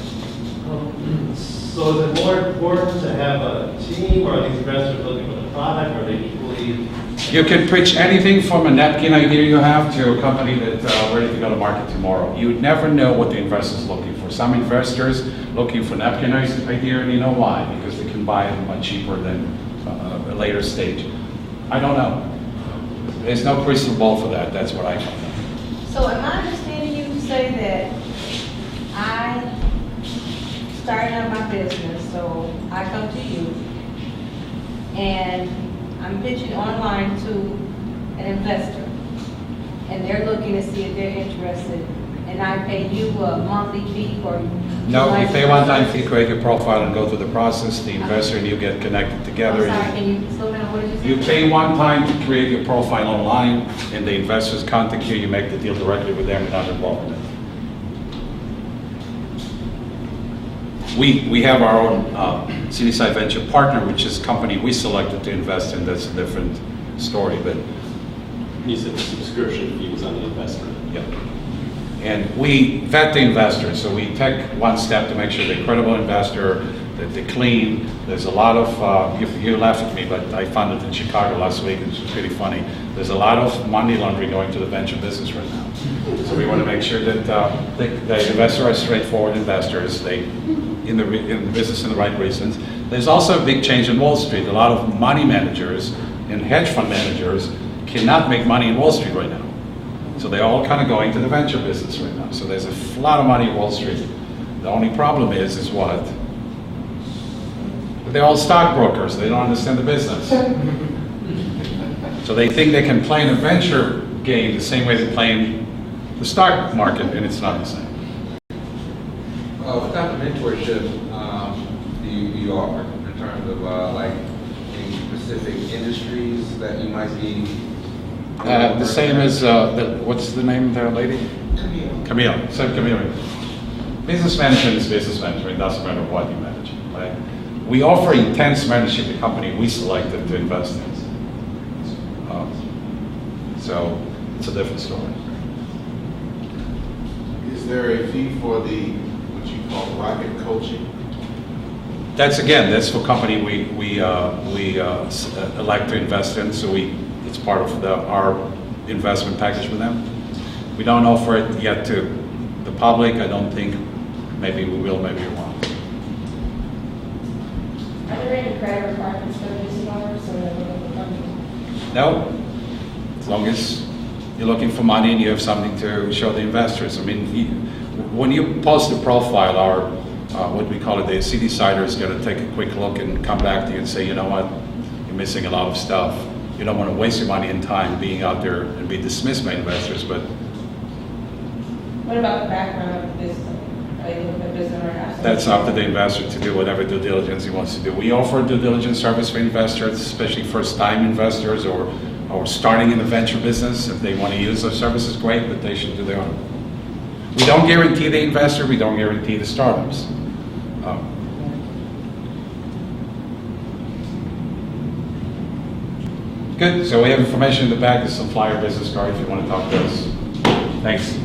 So is it more important to have a team, or are these investors looking for the product, or are they equally?
You can pitch anything from a napkin idea you have to a company that's ready to go to market tomorrow. You would never know what the investor's looking for. Some investors looking for napkin idea, and you know why? Because they can buy it much cheaper than a later stage. I don't know. There's no crystal ball for that. That's what I found.
So am I understanding you to say that I started out my business, so I come to you, and I'm pitching online to an investor, and they're looking to see if they're interested, and I pay you a monthly fee for?
No, you pay one-time fee, create your profile, and go through the process. The investor and you get connected together.
I'm sorry, can you slow down? What did you say?
You pay one time to create your profile online, and the investors contact you. You make the deal directly with them, and not involved in it. We have our own CitySide venture partner, which is a company we selected to invest in. That's a different story, but
You said the subscription fee was on the investment.
yeah. And we vet the investors, so we take one step to make sure they're a credible investor, that they're clean. There's a lot of, you laughed at me, but I found it in Chicago last week, it's pretty funny. There's a lot of money laundering going to the venture business right now. So we want to make sure that the investors are straightforward investors, they in the business in the right reasons. There's also a big change in Wall Street. A lot of money managers and hedge fund managers cannot make money in Wall Street right now. So they're all kind of going to the venture business right now. So there's a lot of money in Wall Street. The only problem is what? They're all stockbrokers. They don't understand the business. So they think they can play in a venture game the same way they play in the stock market, and it's not the same.
What type of mentorship do you offer in terms of like any specific industries that you might be?
The same as, what's the name of their lady? Camille. So Camille. Business management is business management. It doesn't matter what you manage, right? We offer intense mentorship to the company we selected to invest in. So it's a different story.
Is there a fee for the what you call rocket coaching?
That's for company we elect to invest in. So it's part of our investment package with them. We don't offer it yet to the public. I don't think. Maybe we will. Maybe we won't.
Are there any credit requirements for these dollars or
No. As long as you're looking for money and you have something to show the investors. I mean, when you post a profile, our what we call it, the CitySider is going to take a quick look and come back to you and say, you know what, you're missing a lot of stuff. You don't want to waste your money and time being out there and be dismissed by investors. But
What about the background of the business? Are they looking at business or not?
that's up to the investor to do whatever due diligence he wants to do. We offer a due diligence service for investors, especially first-time investors or starting in the venture business. If they want to use our services, great, but they should do their own. We don't guarantee the investor, we don't guarantee the startups. Good, so we have information in the back, there's some flyer business card if you want to talk to us. Thanks.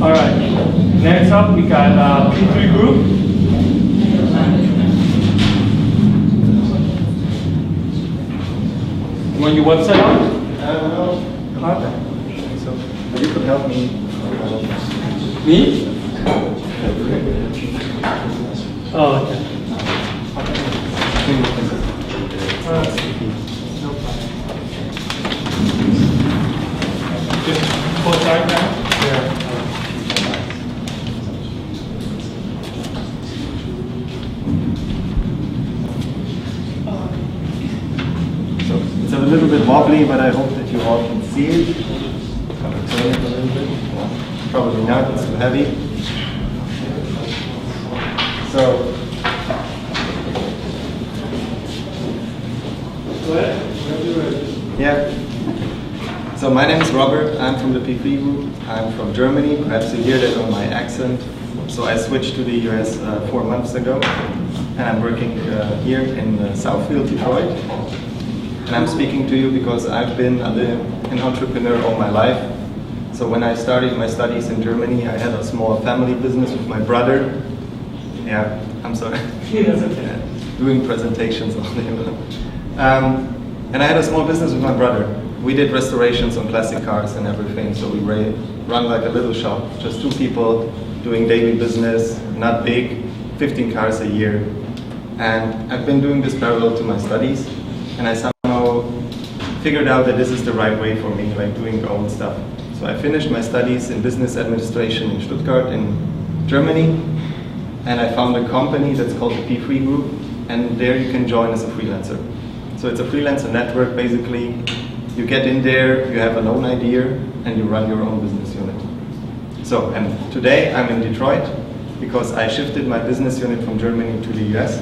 All right. Next up, we got P3 Group. You want your website on? Okay. So
You could help me.
me? Oh, okay. No problem. Just pull start now? Yeah.
So it's a little bit wobbly, but I hope that you all can see it. Kind of turn it a little bit. Probably not, it's too heavy. So Yeah. So my name is Robert. I'm from the P3 group. I'm from Germany. Perhaps you hear that on my accent. So I switched to the US 4 months ago, and I'm working here in Southfield, Detroit. And I'm speaking to you because I've been an entrepreneur all my life. So when I started my studies in Germany, I had a small family business with my brother. Yeah, I'm sorry. That's okay. Doing presentations all day long. And I had a small business with my brother. We did restorations on classic cars and everything, so we run like a little shop. Just 2 people doing daily business, not big, 15 cars a year. And I've been doing this parallel to my studies, and I somehow figured out that this is the right way for me, like doing your own stuff. So I finished my studies in business administration in Stuttgart in Germany, and I found a company that's called the P3 Group, and there you can join as a freelancer. So it's a freelancer network, basically. You get in there, you have an own idea, and you run your own business unit. So, and today I'm in Detroit because I shifted my business unit from Germany to the US,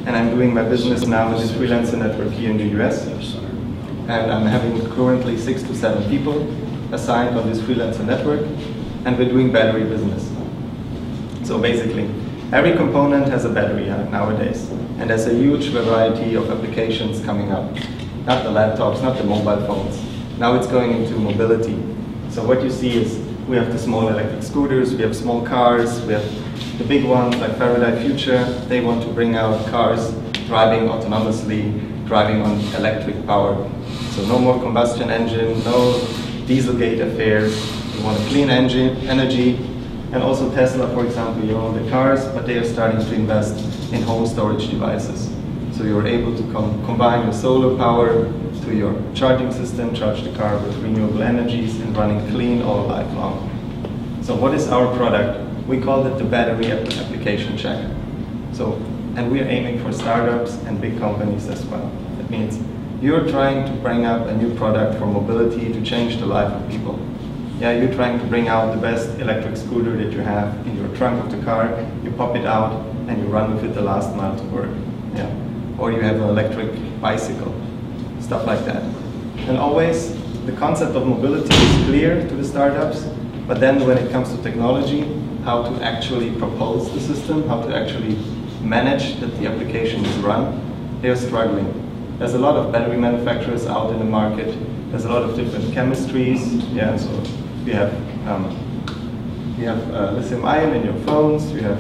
and I'm doing my business now with this freelancer network here in the US. And I'm having currently 6 to 7 people assigned on this freelancer network, and we're doing battery business. So basically, every component has a battery nowadays, and there's a huge variety of applications coming up. Not the laptops, not the mobile phones. Now it's going into mobility. So what you see is we have the small electric scooters, we have small cars, we have the big ones like Faraday Future. They want to bring out cars driving autonomously, driving on electric power. So no more combustion engine, no Dieselgate affairs. We want a clean energy. And also Tesla, for example, you own the cars, but they are starting to invest in home storage devices. So you're able to combine the solar power to your charging system, charge the car with renewable energies, and running clean all life long. So what is our product? We call it the battery application check. So, and we're aiming for startups and big companies as well. That means you're trying to bring up a new product for mobility to change the life of people. Yeah, you're trying to bring out the best electric scooter that you have in your trunk of the car, you pop it out, and you run with it the last mile to work. Yeah. Or you have an electric bicycle, stuff like that. And always, the concept of mobility is clear to the startups, but then when it comes to technology, how to actually propose the system, how to actually manage that the application is run, they're struggling. There's a lot of battery manufacturers out in the market. There's a lot of different chemistries. Yeah, so you have lithium ion in your phones, you have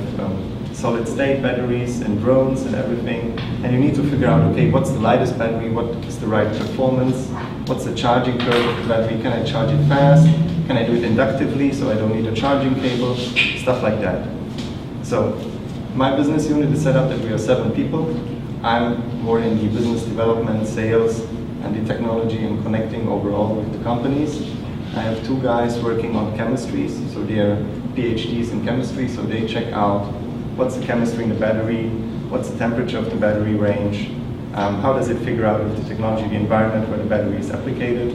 solid state batteries and drones and everything, and you need to figure out, okay, what's the lightest battery, what is the right performance, what's the charging curve of the battery, can I charge it fast, can I do it inductively so I don't need a charging cable, stuff like that. So my business unit is set up that we are 7 people. I'm more in the business development, sales, and the technology and connecting overall with the companies. I have 2 guys working on chemistries, so they are PhDs in chemistry, so they check out what's the chemistry in the battery, what's the temperature of the battery range, how does it figure out with the technology, the environment where the battery is applicated.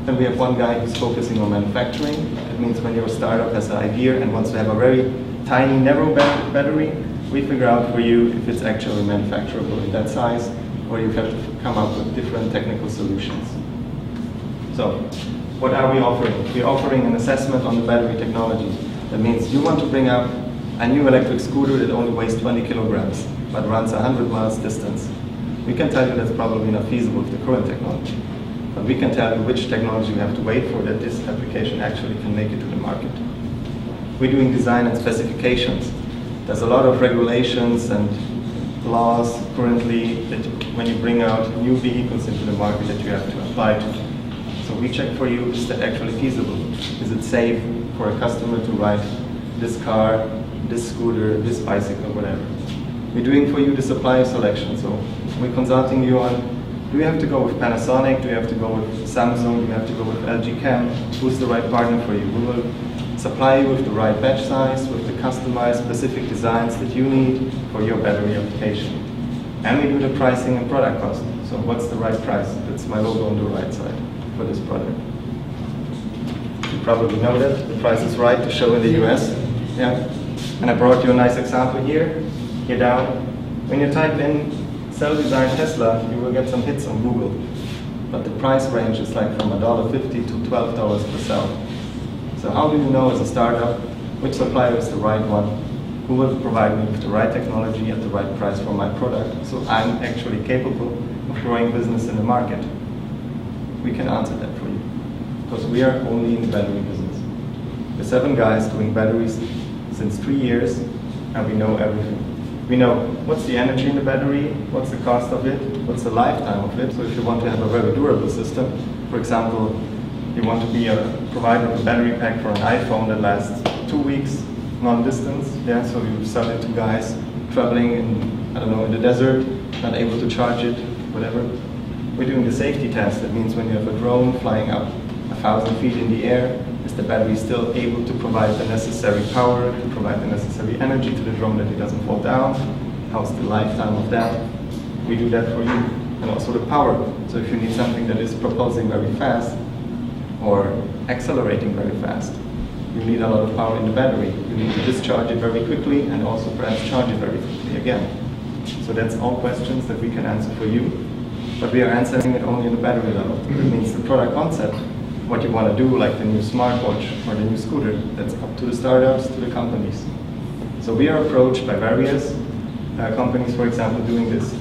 Then we have 1 guy who's focusing on manufacturing. That means when your startup has an idea and wants to have a very tiny, narrow battery, we figure out for you if it's actually manufacturable in that size, or you have to come up with different technical solutions. So, what are we offering? We're offering an assessment on the battery technology. That means you want to bring up a new electric scooter that only weighs 20 kilograms, but runs 100 miles distance. We can tell you that's probably not feasible with the current technology. But we can tell you which technology we have to wait for that this application actually can make it to the market. We're doing design and specifications. There's a lot of regulations and laws currently that when you bring out new vehicles into the market that you have to apply to. So we check for you, is that actually feasible? Is it safe for a customer to ride this car, this scooter, this bicycle, whatever? We're doing for you the supplier selection. So we're consulting you on, do you have to go with Panasonic? Do you have to go with Samsung? Do you have to go with LG Chem? Who's the right partner for you? We will supply you with the right batch size, with the customized specific designs that you need for your battery application. And we do the pricing and product cost. So what's the right price? That's my logo on the right side for this product. You probably know that. The price is right to show in the US. Yeah. And I brought you a nice example here. Here down. When you type in cell design Tesla, you will get some hits on Google. But the price range is like from $1.50 to $12 per cell. So how do you know as a startup which supplier is the right one? Who will provide me with the right technology at the right price for my product? So I'm actually capable of growing business in the market. We can answer that for you. Because we are only in the battery business. We're 7 guys doing batteries since 3 years, and we know everything. We know what's the energy in the battery, what's the cost of it, what's the lifetime of it. So if you want to have a very durable system, for example, you want to be a provider of a battery pack for an iPhone that lasts 2 weeks, non-distance, yeah, so you sell it to guys traveling in, I don't know, in the desert, not able to charge it, whatever. We're doing the safety test. That means when you have a drone flying up 1,000 feet in the air, is the battery still able to provide the necessary power, to provide the necessary energy to the drone that it doesn't fall down? How's the lifetime of that? We do that for you. And also the power. So if you need something that is propulsing very fast or accelerating very fast, you need a lot of power in the battery. You need to discharge it very quickly and also perhaps charge it very quickly again. So that's all questions that we can answer for you, but we are answering it only at the battery level. That means the product concept, what you want to do, like the new smartwatch or the new scooter, that's up to the startups, to the companies. So we are approached by various companies, for example, doing this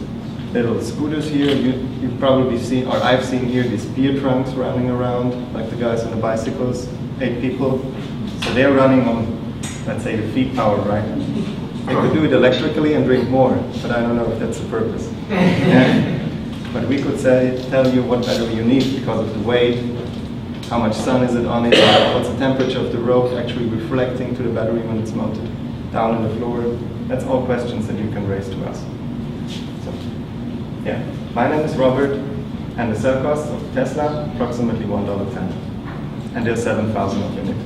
little scooters here. You've probably seen, or I've seen here, these beer trunks running around, like the guys on the bicycles, 8 people. So they're running on, let's say, the feet power, right? They could do it electrically and drink more, but I don't know if that's the purpose. Yeah. But we could tell you what battery you need because of the weight, how much sun is it on it, what's the temperature of the road actually reflecting to the battery when it's mounted down on the floor. That's all questions that you can raise to us. So, yeah, my name is Robert, and the cell cost of Tesla, approximately $1.10. And there's 7,000 of in it.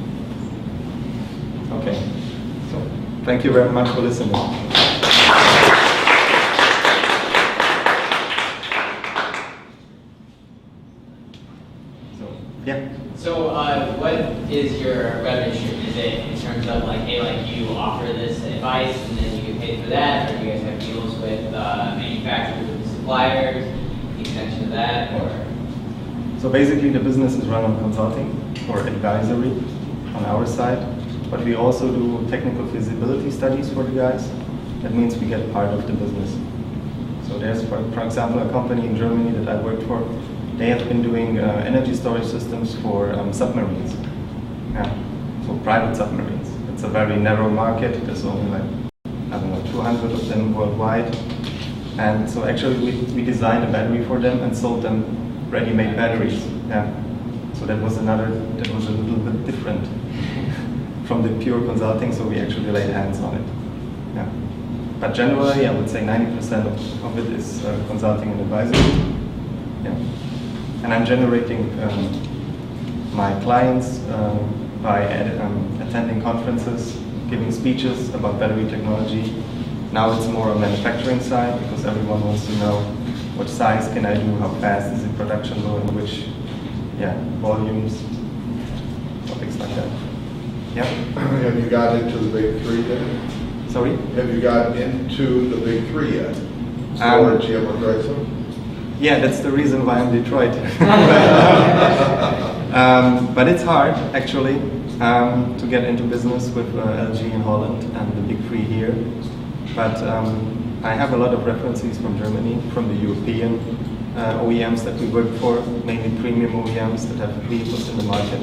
Okay, so thank you very much for listening. Yeah.
So what is your revenue stream? Is it in terms of like, hey, like you offer this advice and then you get paid for that, or do you guys have deals with manufacturers and suppliers, extension of that, or?
So basically the business is run on consulting or advisory on our side, but we also do technical feasibility studies for the guys. That means we get part of the business. So there's, for example, a company in Germany that I worked for. They have been doing energy storage systems for submarines. Yeah, for private submarines. It's a very narrow market. There's only like, I don't know, 200 of them worldwide. And so actually we designed a battery for them and sold them ready-made batteries. Yeah. So that was a little bit different from the pure consulting, so we actually laid hands on it. Yeah. But generally, I would say 90% of it is consulting and advisory. Yeah. And I'm generating my clients by attending conferences, giving speeches about battery technology. Now it's more on manufacturing side because everyone wants to know what size can I do, how fast is the production going, which volumes, topics like that. Yeah.
Have you got into the big 3 yet?
Sorry?
Have you got into the big 3 yet? Storage, GM or Chrysler?
Yeah, that's the reason why I'm Detroit. But it's hard, actually, to get into business with LG in Holland and the big 3 here. But I have a lot of references from Germany, from the European OEMs that we work for, mainly premium OEMs that have vehicles in the market.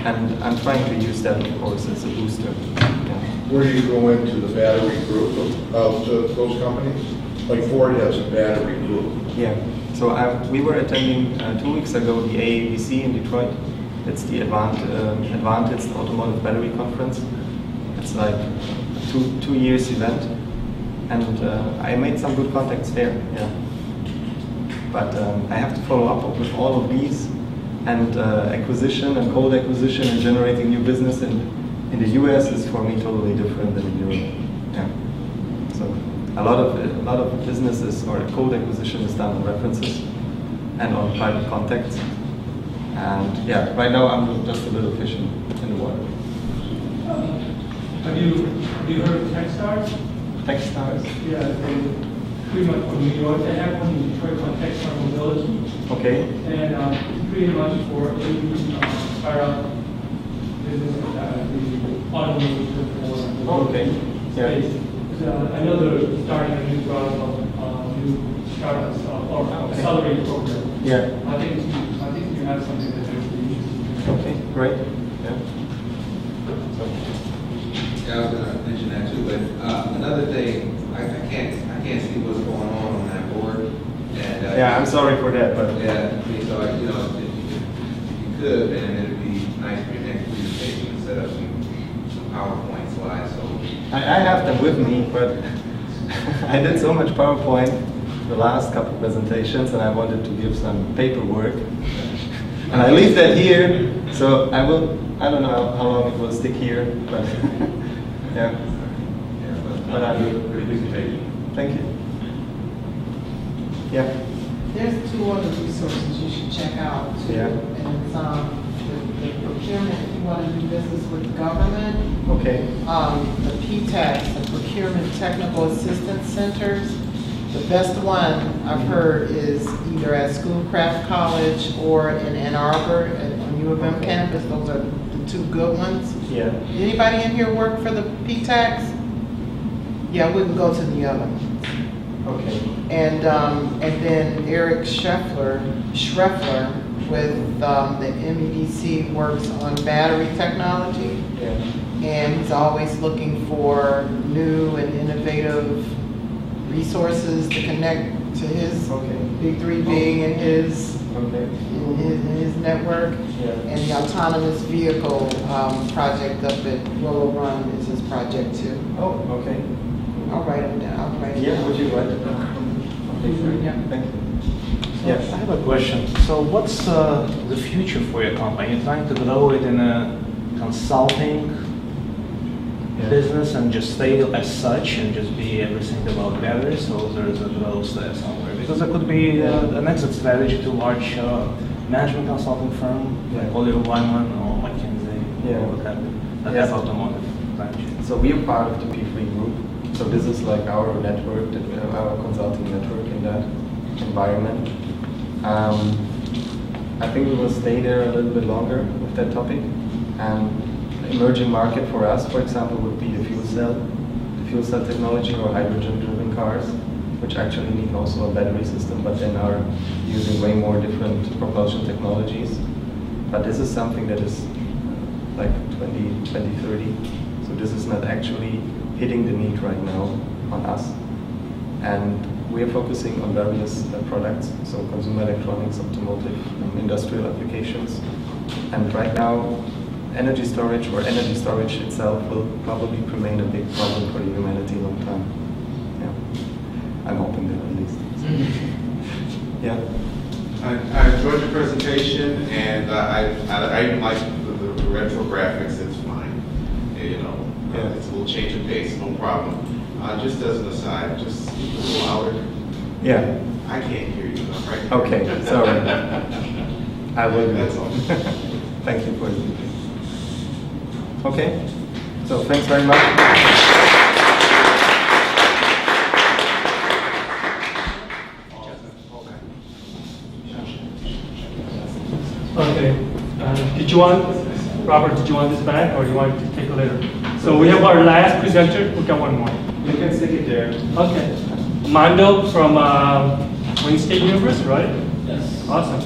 And I'm trying to use that, of course, as a booster. Yeah.
Where do you go into the battery group of those companies? Like Ford has a battery group.
Yeah, so we were attending 2 weeks ago the AABC in Detroit. It's the Advantage Automotive Battery Conference. It's like a 2 years event, and I made some good contacts there. Yeah, but I have to follow up with all of these, and acquisition and cold acquisition and generating new business in the US is for me totally different than in Europe. Yeah, so. A lot of businesses or cold acquisition is done on references and on private contacts. And yeah, right now I'm just a little fish in the water.
Have you heard of Techstars?
Techstars?
Yeah, pretty much from New York. They have one in Detroit called Tech Smart Mobility.
Okay.
And it's pretty much for any startup business that the automotive for
Okay. Yeah.
space. I know they're starting a new product of new startups or accelerator program.
Yeah.
I think you have something that they're really interested in.
Okay, great. Yeah.
Yeah, I was gonna mention that too, but another thing, I can't see what's going on that board. And
Yeah, I'm sorry for that, but
yeah, I mean, so like, you know, if you could, then it'd be nice for your next presentation to set up some PowerPoint slides. So
I have them with me, but I did so much PowerPoint the last couple presentations, and I wanted to give some paperwork. And I leave that here, so I don't know how long it will stick here, but yeah. But I will. Thank you. Yeah.
There's two other resources you should check out too.
Yeah.
And it's the procurement, if you want to do business with government.
Okay.
The PTACs, the Procurement Technical Assistance Centers. The best one I've heard is either at Schoolcraft College or in Ann Arbor on U of M campus. Those are the two good ones.
Yeah.
Anybody in here work for the PTACs? Yeah, I wouldn't go to the other ones.
Okay.
And then Eric Schreffler with the MEDC works on battery technology.
Yeah.
And he's always looking for new and innovative resources to connect to his Big 3 being in his network.
Yeah.
And the autonomous vehicle project up at Willow Run is his project too.
Oh, okay.
I'll write them down. I'll write it
Yeah,
down.
would you write it down? Okay,
Yeah.
thank you.
Yes. I have a question. So what's the future for your company? Are you trying to grow it in a consulting business and just stay as such and just be everything about batteries, or there's a growth there somewhere? Because there could be an exit strategy to large management consulting firm like Oliver Wyman or McKinsey or what have you, that have automotive branch.
So we are part of the P3 group. So this is like our network, that we have our consulting network in that environment. I think we will stay there a little bit longer with that topic. The emerging market for us, for example, would be the fuel cell technology or hydrogen-driven cars, which actually need also a battery system, but then are using way more different propulsion technologies. But this is something that is like 2030. So this is not actually hitting the need right now on us. And we are focusing on various products, so consumer electronics, automotive, industrial applications. And right now, energy storage itself will probably remain a big problem for humanity a long time. Yeah, I'm hoping that at least. Yeah.
I enjoyed your presentation, and I even like the retro graphics. It's fine, you know. It's a little change of pace, no problem. Just as an aside, just speak a little louder.
Yeah.
I can't hear you. I'm right here.
Okay, sorry. I will do
That's all.
Thank you for it. Okay, so thanks very much.
Okay. Did you want, Robert, did you want this back or do you want to take it later? So we have our last presenter. We got one more.
You can stick it there.
Okay. Mondo from Wayne State University, right?
Yes.
Awesome.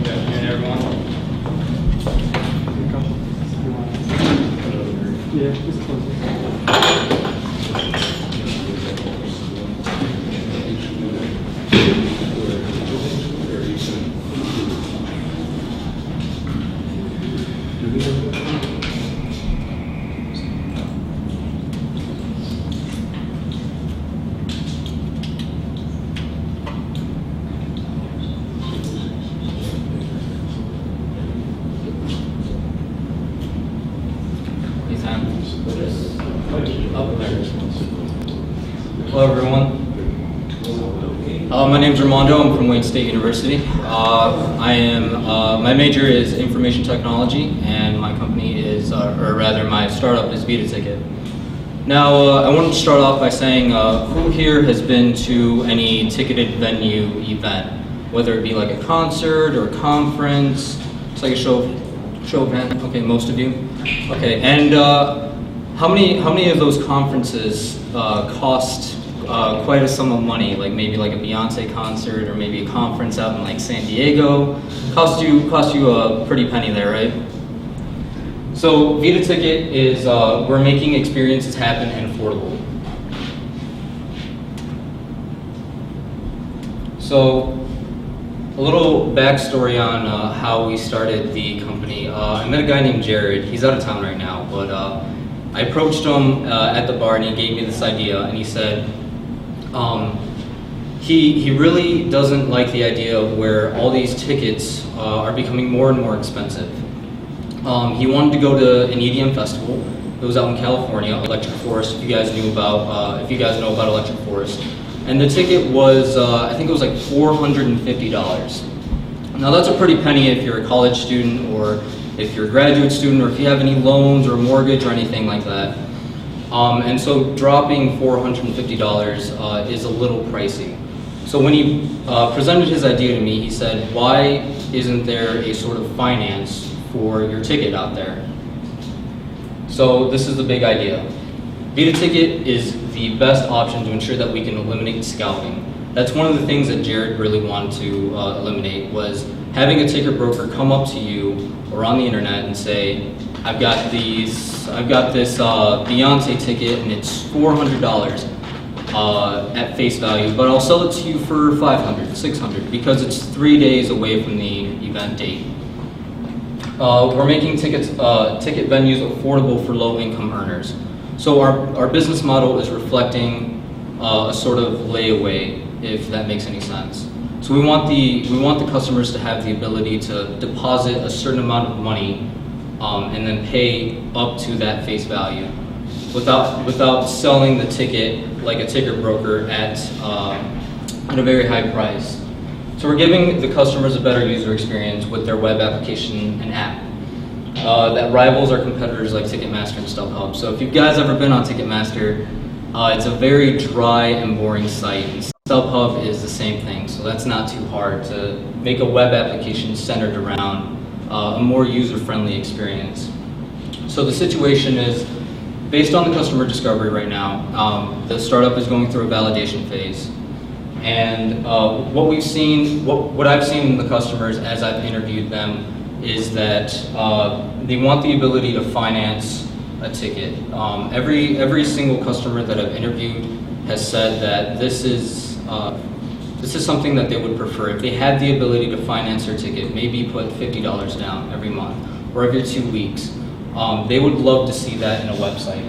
Good afternoon, everyone.
Yeah, just close
Hello, everyone. My name is Armando. I'm from Wayne State University. My major is information technology, and my company is, or rather, my startup is Vita Ticket. Now, I want to start off by saying, who here has been to any ticketed venue event, whether it be like a concert or a conference? It's like a show of hands. Okay, most of you. Okay, and how many of those conferences cost quite a sum of money? Like maybe like a Beyonce concert or maybe a conference out in like San Diego. Cost you a pretty penny there, right? So Vita Ticket is, we're making experiences happen and affordable. So a little backstory on how we started the company. I met a guy named Jared. He's out of town right now, but I approached him at the bar and he gave me this idea and he said, he really doesn't like the idea of where all these tickets are becoming more and more expensive. He wanted to go to an EDM festival. It was out in California, Electric Forest. If you guys know about Electric Forest, and the ticket was, I think it was like $450. Now that's a pretty penny if you're a college student, or if you're a graduate student, or if you have any loans or mortgage or anything like that. And so dropping $450 is a little pricey. So when he presented his idea to me, he said, "Why isn't there a sort of finance for your ticket out there?" So this is the big idea. Vita Ticket is the best option to ensure that we can eliminate scalping. That's one of the things that Jared really wanted to eliminate, was having a ticket broker come up to you or on the internet and say, I've got this Beyonce ticket and it's $400 at face value, but I'll sell it to you for $500, $600 because it's 3 days away from the event date. We're making ticket venues affordable for low-income earners. So our business model is reflecting a sort of layaway, if that makes any sense. So we want the customers to have the ability to deposit a certain amount of money and then pay up to that face value, without selling the ticket like a ticket broker at a very high price. So we're giving the customers a better user experience with their web application and app that rivals our competitors like Ticketmaster and StubHub. So if you guys ever been on Ticketmaster, it's a very dry and boring site. And StubHub is the same thing, so that's not too hard to make a web application centered around a more user-friendly experience. So the situation is, based on the customer discovery right now, the startup is going through a validation phase. And what I've seen in the customers as I've interviewed them is that they want the ability to finance a ticket. Every single customer that I've interviewed has said that this is something that they would prefer. If they had the ability to finance their ticket, maybe put $50 down every month or every 2 weeks, they would love to see that in a website.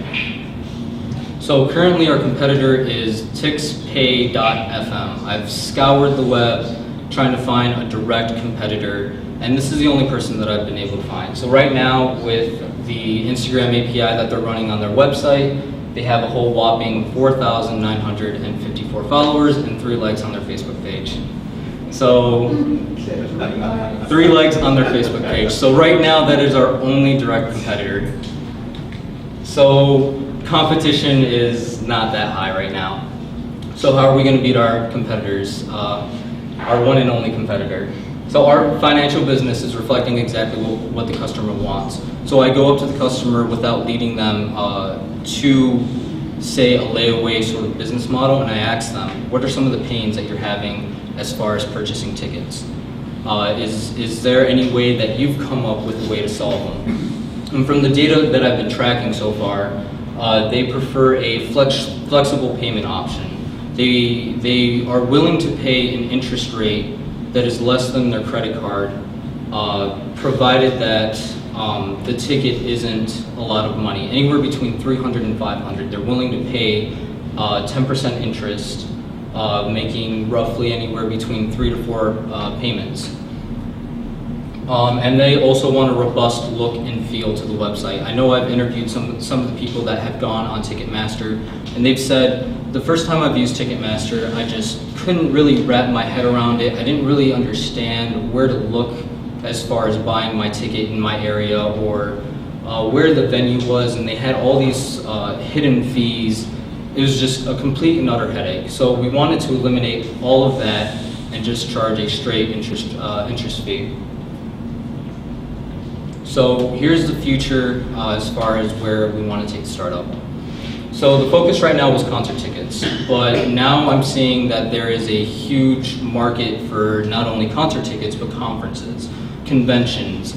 So currently our competitor is TixPay.fm. I've scoured the web trying to find a direct competitor, and this is the only person that I've been able to find. So right now, with the Instagram API that they're running on their website, they have a whole whopping 4,954 followers and 3 likes on their Facebook page. So 3 likes on their Facebook page. So right now, that is our only direct competitor. So competition is not that high right now. So how are we going to beat our competitors, our one and only competitor? So our financial business is reflecting exactly what the customer wants. So I go up to the customer without leading them to, say, a layaway sort of business model, and I ask them, what are some of the pains that you're having as far as purchasing tickets? Is there any way that you've come up with a way to solve them? And from the data that I've been tracking so far, they prefer a flexible payment option. They are willing to pay an interest rate that is less than their credit card, provided that the ticket isn't a lot of money. Anywhere between $300 and $500, they're willing to pay 10% interest, making roughly anywhere between 3 to 4 payments. And they also want a robust look and feel to the website. I know I've interviewed some of the people that have gone on Ticketmaster, and they've said, the first time I've used Ticketmaster, I just couldn't really wrap my head around it. I didn't really understand where to look as far as buying my ticket in my area, or where the venue was, and they had all these hidden fees. It was just a complete and utter headache. So we wanted to eliminate all of that and just charge a straight interest fee. So here's the future as far as where we want to take the startup. So the focus right now was concert tickets, but now I'm seeing that there is a huge market for not only concert tickets, but conferences, conventions,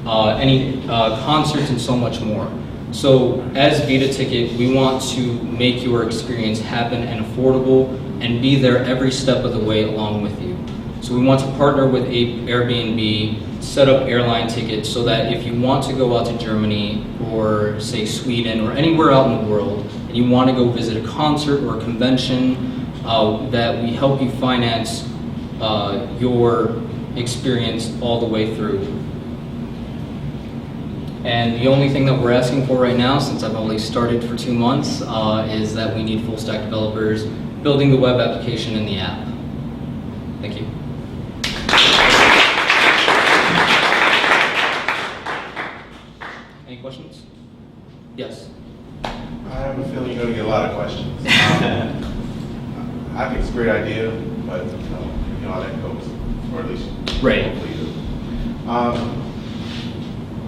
any concerts, and so much more. So as Vita Ticket, we want to make your experience happen and affordable and be there every step of the way along with you. So we want to partner with Airbnb, set up airline tickets so that if you want to go out to Germany or say Sweden or anywhere out in the world and you want to go visit a concert or a convention, that we help you finance your experience all the way through. And the only thing that we're asking for right now, since I've only started for 2 months, is that we need full stack developers building the web application and the app. Thank you. Any questions? Yes.
I have a feeling you're going to get a lot of questions. I think it's a great idea, but you know how that goes, or at least
right.
Hopefully you do.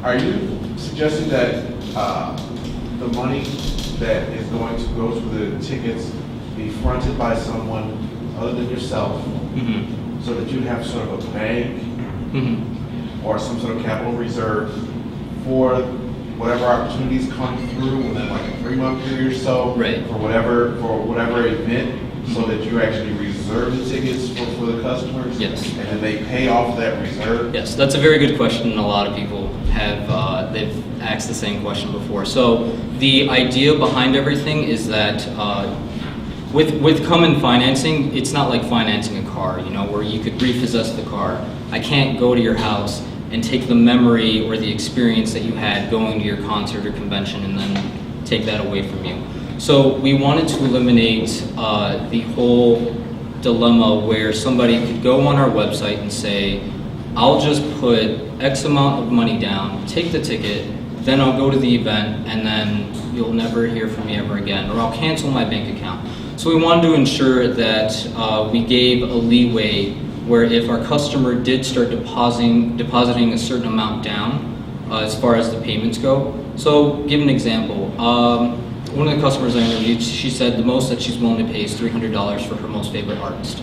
Are you suggesting that the money that is going to go to the tickets be fronted by someone other than yourself, so that you have sort of a bank or some sort of capital reserve for whatever opportunities come through within like a 3-month period or so, for whatever event, so that you actually reserve the tickets for the customers?
Yes.
And then they pay off that reserve?
Yes, that's a very good question, and a lot of people have they've asked the same question before. So the idea behind everything is that with common financing, it's not like financing a car, you know, where you could repossess the car. I can't go to your house and take the memory or the experience that you had going to your concert or convention and then take that away from you. So we wanted to eliminate the whole dilemma where somebody could go on our website and say, I'll just put X amount of money down, take the ticket, then I'll go to the event, and then you'll never hear from me ever again, or I'll cancel my bank account. So we wanted to ensure that we gave a leeway where if our customer did start depositing a certain amount down as far as the payments go. So give an example. One of the customers I interviewed, she said the most that she's willing to pay is $300 for her most favorite artist.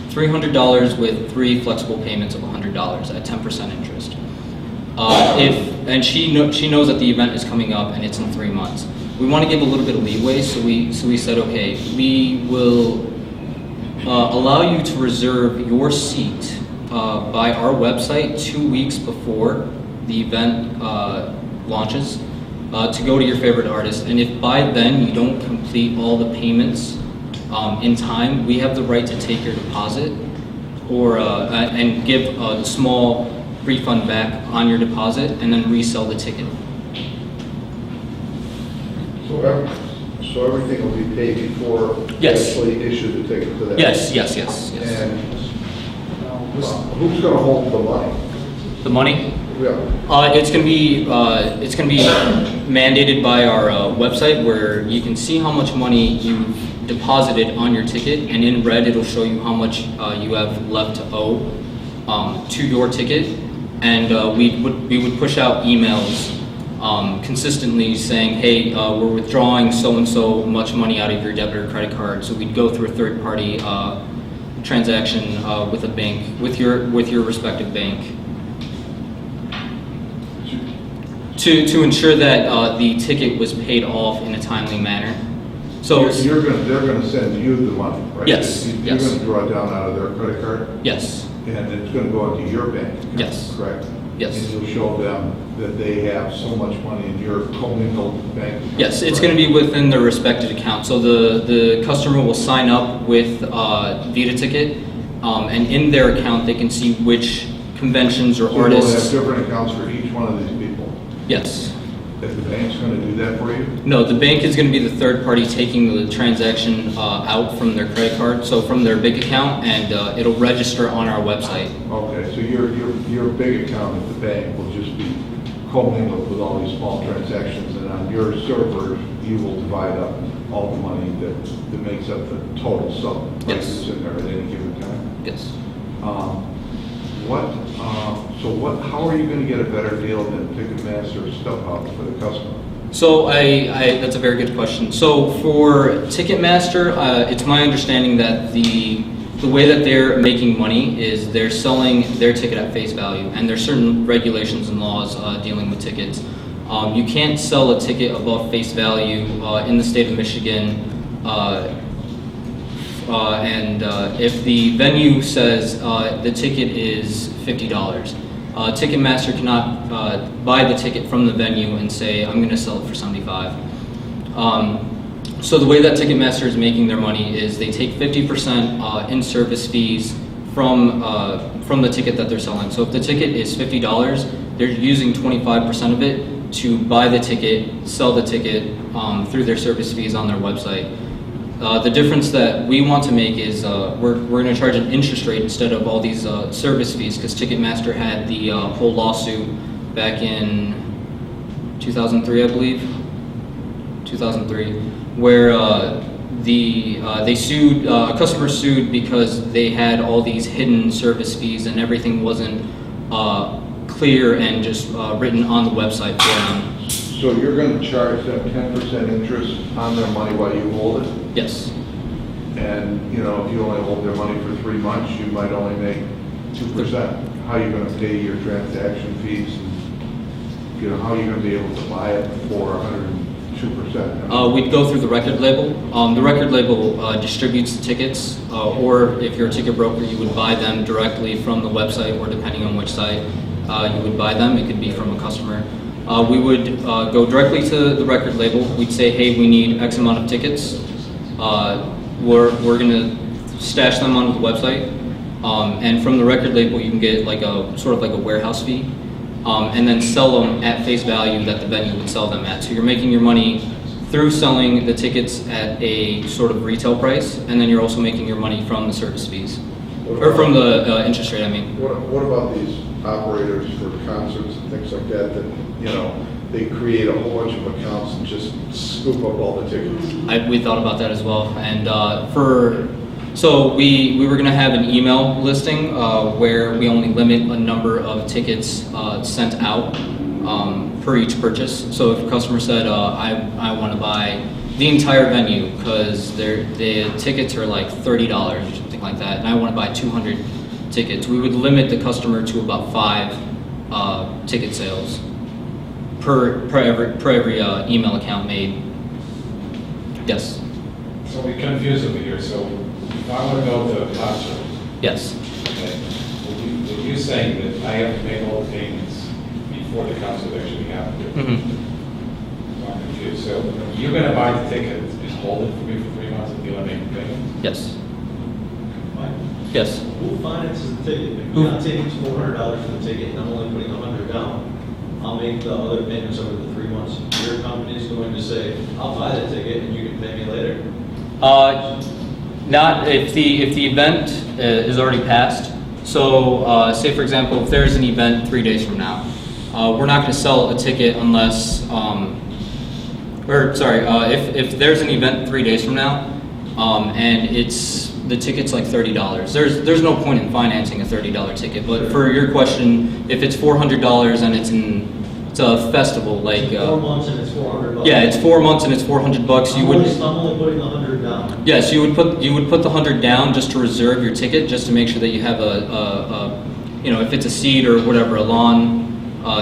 $300 with 3 flexible payments of $100 at 10% interest. And she knows that the event is coming up and it's in 3 months. We want to give a little bit of leeway, so we said, okay, we will allow you to reserve your seat by our website 2 weeks before the event launches to go to your favorite artist. And if by then you don't complete all the payments in time, we have the right to take your deposit or and give a small refund back on your deposit and then resell the ticket.
So everything will be paid before you actually issue the ticket to that?
Yes.
And who's going to hold the money?
The money?
Yeah.
It's going to be mandated by our website, where you can see how much money you've deposited on your ticket, and in red it'll show you how much you have left to owe to your ticket, and we would push out emails consistently saying, hey, we're withdrawing so and so much money out of your debit or credit card. So we'd go through a third party transaction with a bank, with your respective bank, to ensure that the ticket was paid off in a timely manner. So
they're going to send you the money, right?
Yes.
You're going to draw down out of their credit card?
Yes.
And it's going to go into your bank?
Yes.
Correct?
Yes.
And you'll show them that they have so much money in your commingled bank account?
Yes, it's going to be within their respected account. So the customer will sign up with Vita Ticket, and in their account they can see which conventions or artists.
So you'll have different accounts for each one of these people?
Yes.
If the bank's going to do that for you?
No, the bank is going to be the third party taking the transaction out from their credit card, so from their big account, and it'll register on our website.
Okay, so your big account at the bank will just be commingled with all these small transactions? your servers, you will divide up all the money that makes up the total sum prices in there at any given time?
Yes.
How are you going to get a better deal than Ticketmaster or StubHub for the customer?
So that's a very good question. So for Ticketmaster, it's my understanding that the way that they're making money is they're selling their ticket at face value, and there's certain regulations and laws dealing with tickets. You can't sell a ticket above face value in the state of Michigan, and if the venue says the ticket is $50, Ticketmaster cannot buy the ticket from the venue and say, I'm going to sell it for $75. So the way that Ticketmaster is making their money is they take 50% in-service fees from the ticket that they're selling. So if the ticket is $50, they're using 25% of it to buy the ticket, sell the ticket through their service fees on their website. The difference that we want to make is we're going to charge an interest rate instead of all these service fees, because Ticketmaster had the whole lawsuit back in 2003, I believe, 2003, where they sued, a customer sued because they had all these hidden service fees and everything wasn't clear and just written on the website for them.
So you're going to charge them 10% interest on their money while you hold it?
Yes.
And, if you only hold their money for 3 months, you might only make 2%. How are you going to pay your transaction fees? How are you going to be able to buy it for 102%?
We'd go through the record label. The record label distributes the tickets, or if you're a ticket broker, you would buy them directly from the website, or depending on which site you would buy them. It could be from a customer. We would go directly to the record label. We'd say, hey, we need X amount of tickets. We're going to stash them onto the website. And from the record label, you can get like a sort of like a warehouse fee. And then sell them at face value that the venue would sell them at. So you're making your money through selling the tickets at a sort of retail price, and then you're also making your money from the service fees, or from the interest rate, I mean.
What about these operators for concerts and things like that, they create a whole bunch of accounts and just scoop up all the tickets?
We thought about that as well. And so we were going to have an email listing where we only limit a number of tickets sent out per each purchase. So if a customer said, I want to buy the entire venue because the tickets are like $30 or something like that, and I want to buy 200 tickets, we would limit the customer to about 5 ticket sales per every email account made. Yes?
So we confused over here. So if I want to go to a concert,
yes.
Okay, were you saying that I have to make all the payments before the concert actually happens?
Mm-hmm.
I'm confused. So you're going to buy the ticket and hold it for me for 3 months until I make the payment?
Yes. Yes.
Who finances the ticket? If you're not taking $400 for the ticket and I'm only putting $100 down, I'll make the other payments over the 3 months. Your company is going to say, I'll buy the ticket and you can pay me later?
Not if the event is already passed. So say for example, if there's an event 3 days from now, we're not going to sell a ticket unless, if there's an event 3 days from now, and the ticket's like $30. There's no point in financing a $30 ticket. But for your question, if it's $400 and it's a festival like
4 months and it's $400.
Yeah, it's 4 months and it's $400.
I'm only putting the $100 down.
Yes, you would put the $100 down just to reserve your ticket, just to make sure that you have if it's a seat or whatever, a lawn,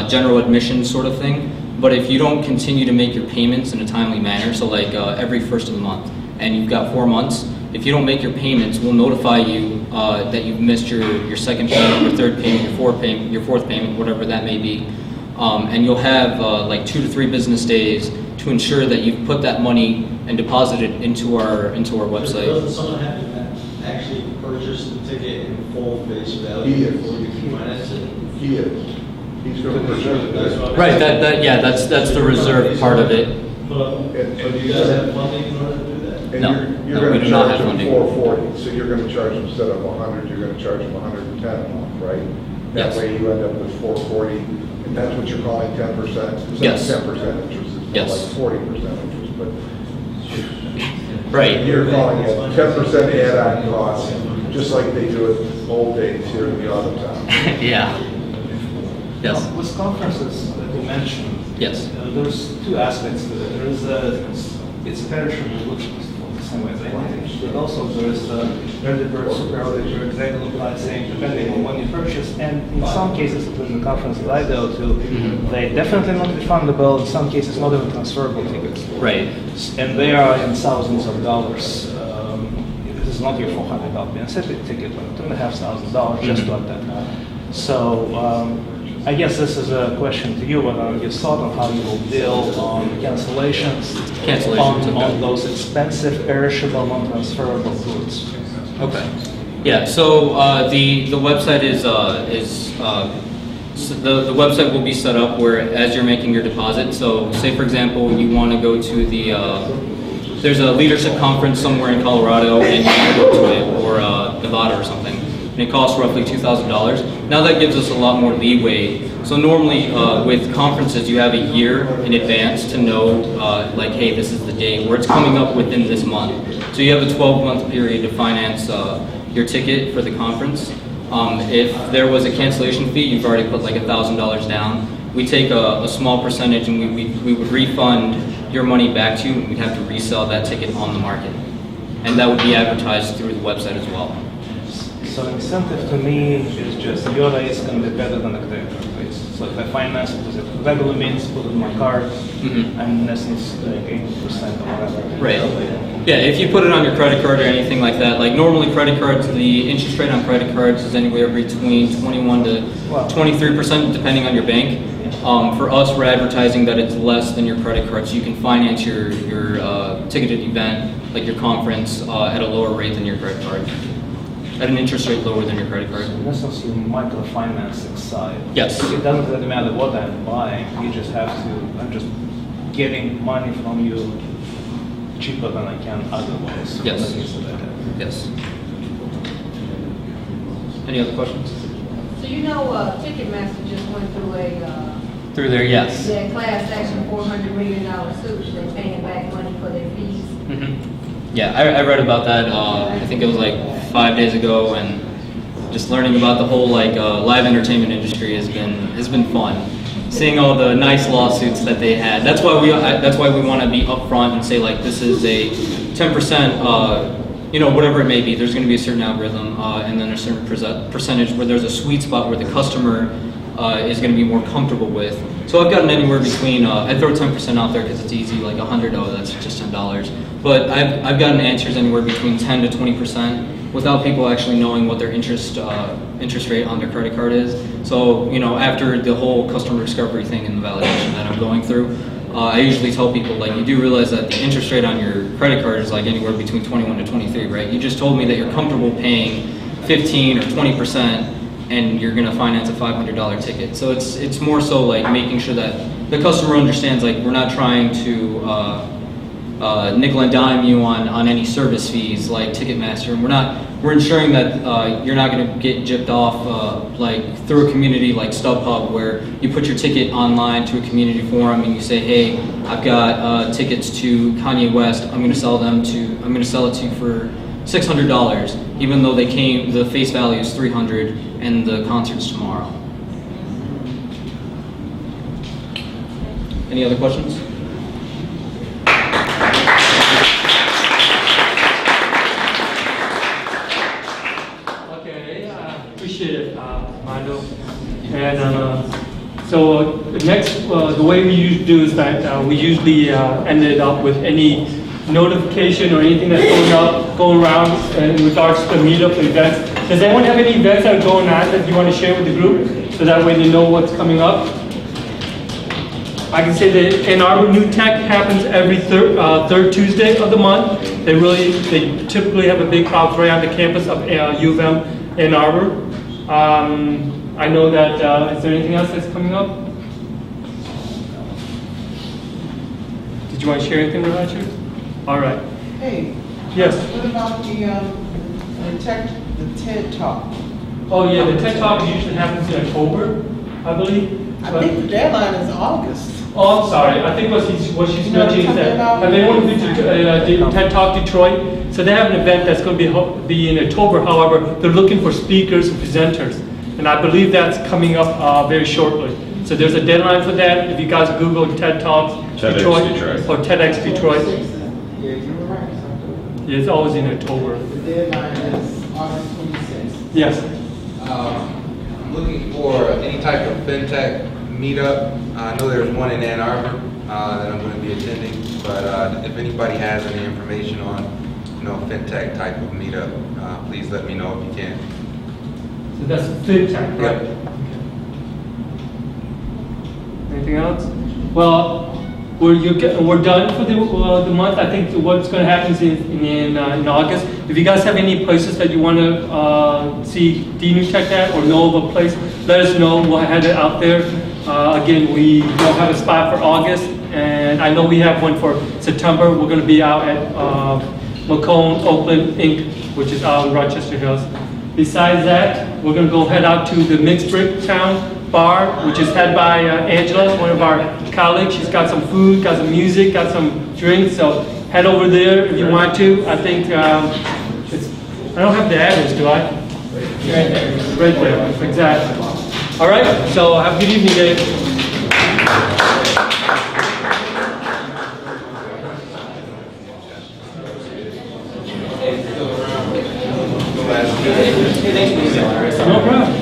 general admission sort of thing. But if you don't continue to make your payments in a timely manner, so like every first of the month, and you've got 4 months, if you don't make your payments, we'll notify you that you've missed your second payment, your third payment, your fourth payment, whatever that may be. And you'll have like 2 to 3 business days to ensure that you've put that money and deposited into our website.
Doesn't someone have to actually purchase the ticket in full face value before you can finance it?
He is. He's going to purchase it.
Right. That's the reserve part of it.
But do you guys have funding in order to do that?
And you're going to charge them $440. So you're going to charge them instead of $100, you're going to charge them $110 a month, right? That way you end up with $440. And that's what you're calling 10%?
Yes.
10% interest is
Yes.
Like 40% interest, but
Right.
you're calling it 10% add-on costs, just like they do it old days here in the auto town.
Yeah. Yes.
With conferences that you mentioned,
Yes.
There's two aspects to it. There is it's perishable, which is the same way as anything, but also there is early bird, super early bird, regular pricing, depending on when you purchase. And in some cases, at the conference that I go to, they definitely not refundable. In some cases, not even transferable tickets.
Right.
And they are in thousands of dollars. This is not your $400 Beaubien St ticket, but $2,500 just like that. So. I guess this is a question to you, but your thought on how you will deal on cancellations on those expensive, perishable, non-transferable goods.
Okay. Yeah. So the website is the website will be set up where as you're making your deposit. So say for example you want to go to the there's a leadership conference somewhere in Colorado and you want to go to it, or Nevada or something. And it costs roughly $2,000. Now that gives us a lot more leeway. So normally with conferences, you have a year in advance to know, like, hey, this is the date where it's coming up within this month. So you have a 12-month period to finance your ticket for the conference. If there was a cancellation fee, you've already put like $1,000 down. We take a small percentage and we would refund your money back to you, and we'd have to resell that ticket on the market. And that would be advertised through the website as well.
So incentive to me is just your rate is going to be better than the credit card rates. So if I finance it with regular means, put it in my card, and in essence, like 80% or whatever.
Right. Yeah, if you put it on your credit card or anything like that, like normally credit cards, the interest rate on credit cards is anywhere between 21 to 23% depending on your bank. For us, we're advertising that it's less than your credit card, so you can finance your ticketed event, like your conference, at a lower rate than your credit card. At an interest rate lower than your credit card.
So in essence, your microfinancing side.
Yes.
It doesn't really matter what I'm buying. You just have to. I'm just getting money from you cheaper than I can otherwise.
Yes. Yes. Any other questions?
So you know, Ticketmaster just went through
Through there, yes.
their class action $400 million suit. They're paying back money for their fees.
Yeah, I read about that. I think it was like 5 days ago, and just learning about the whole like live entertainment industry has been fun. Seeing all the nice lawsuits that they had. That's why we want to be upfront and say like this is a 10%. Whatever it may be. There's going to be a certain algorithm, and then a certain percentage where there's a sweet spot where the customer is going to be more comfortable with. So I've gotten anywhere between, I throw 10% out there because it's easy, like $100, that's just $10. But I've gotten answers anywhere between 10 to 20% without people actually knowing what their interest rate on their credit card is. So, after the whole customer discovery thing and the validation that I'm going through, I usually tell people, like, you do realize that the interest rate on your credit card is like anywhere between 21 to 23, right? You just told me that you're comfortable paying 15 or 20%, and you're gonna finance a $500 ticket. So it's more so like making sure that the customer understands, like, we're not trying to nickel and dime you on any service fees like Ticketmaster, and we're ensuring that you're not gonna get gypped off like through a community like StubHub, where you put your ticket online to a community forum and you say, hey, I've got tickets to Kanye West, I'm gonna sell it to you for $600, even though the face value is $300 and the concert's tomorrow. Any other questions?
Okay, appreciate it, Mando. And so next, the way we usually do is that we usually end it up with any notification or anything that's going around in regards to the meetup events. Does anyone have any events that are going on that you want to share with the group, so that way they know what's coming up? I can say that Ann Arbor DNewTech happens every third Tuesday of the month. They typically have a big crowd right on the campus of U of M Ann Arbor. I know that, is there anything else that's coming up? Did you want to share anything with us? All right.
Hey.
Yes.
What about the TED Talk?
Oh yeah, the TED Talk usually happens in October, I believe.
I think the deadline is August.
Oh, I'm sorry. I think what she's
You know what I'm
mentioning is
talking
that,
about?
have anyone been to TED Talk Detroit? So they have an event that's going to be in October. However, they're looking for speakers and presenters. And I believe that's coming up very shortly. So there's a deadline for that. If you guys Google TED Talks Detroit or TEDx Detroit,
Yeah, you're right.
it's always in October.
The deadline is August 26th.
Yes.
I'm looking for any type of fintech meetup. I know there's one in Ann Arbor that I'm going to be attending, but if anybody has any information on, fintech type of meetup, please let me know if you can.
So that's FinTech, right?
Yep.
Anything else? Well, we're done for the month. I think what's going to happen is in August. If you guys have any places that you want to see DNewTech at or know of a place, let us know. We'll have it out there. Again, we don't have a spot for August, and I know we have one for September. We're going to be out at Macomb, Oakland, Inc., which is out in Rochester Hills. Besides that, we're going to go head out to the Mixed Bricktown bar, which is head by Angela, one of our colleagues. She's got some food, got some music, got some drinks, so head over there if you want to. I think I don't have the address, do I? Right there. Right there, exactly. All right, so have a good evening, Dave. No problem.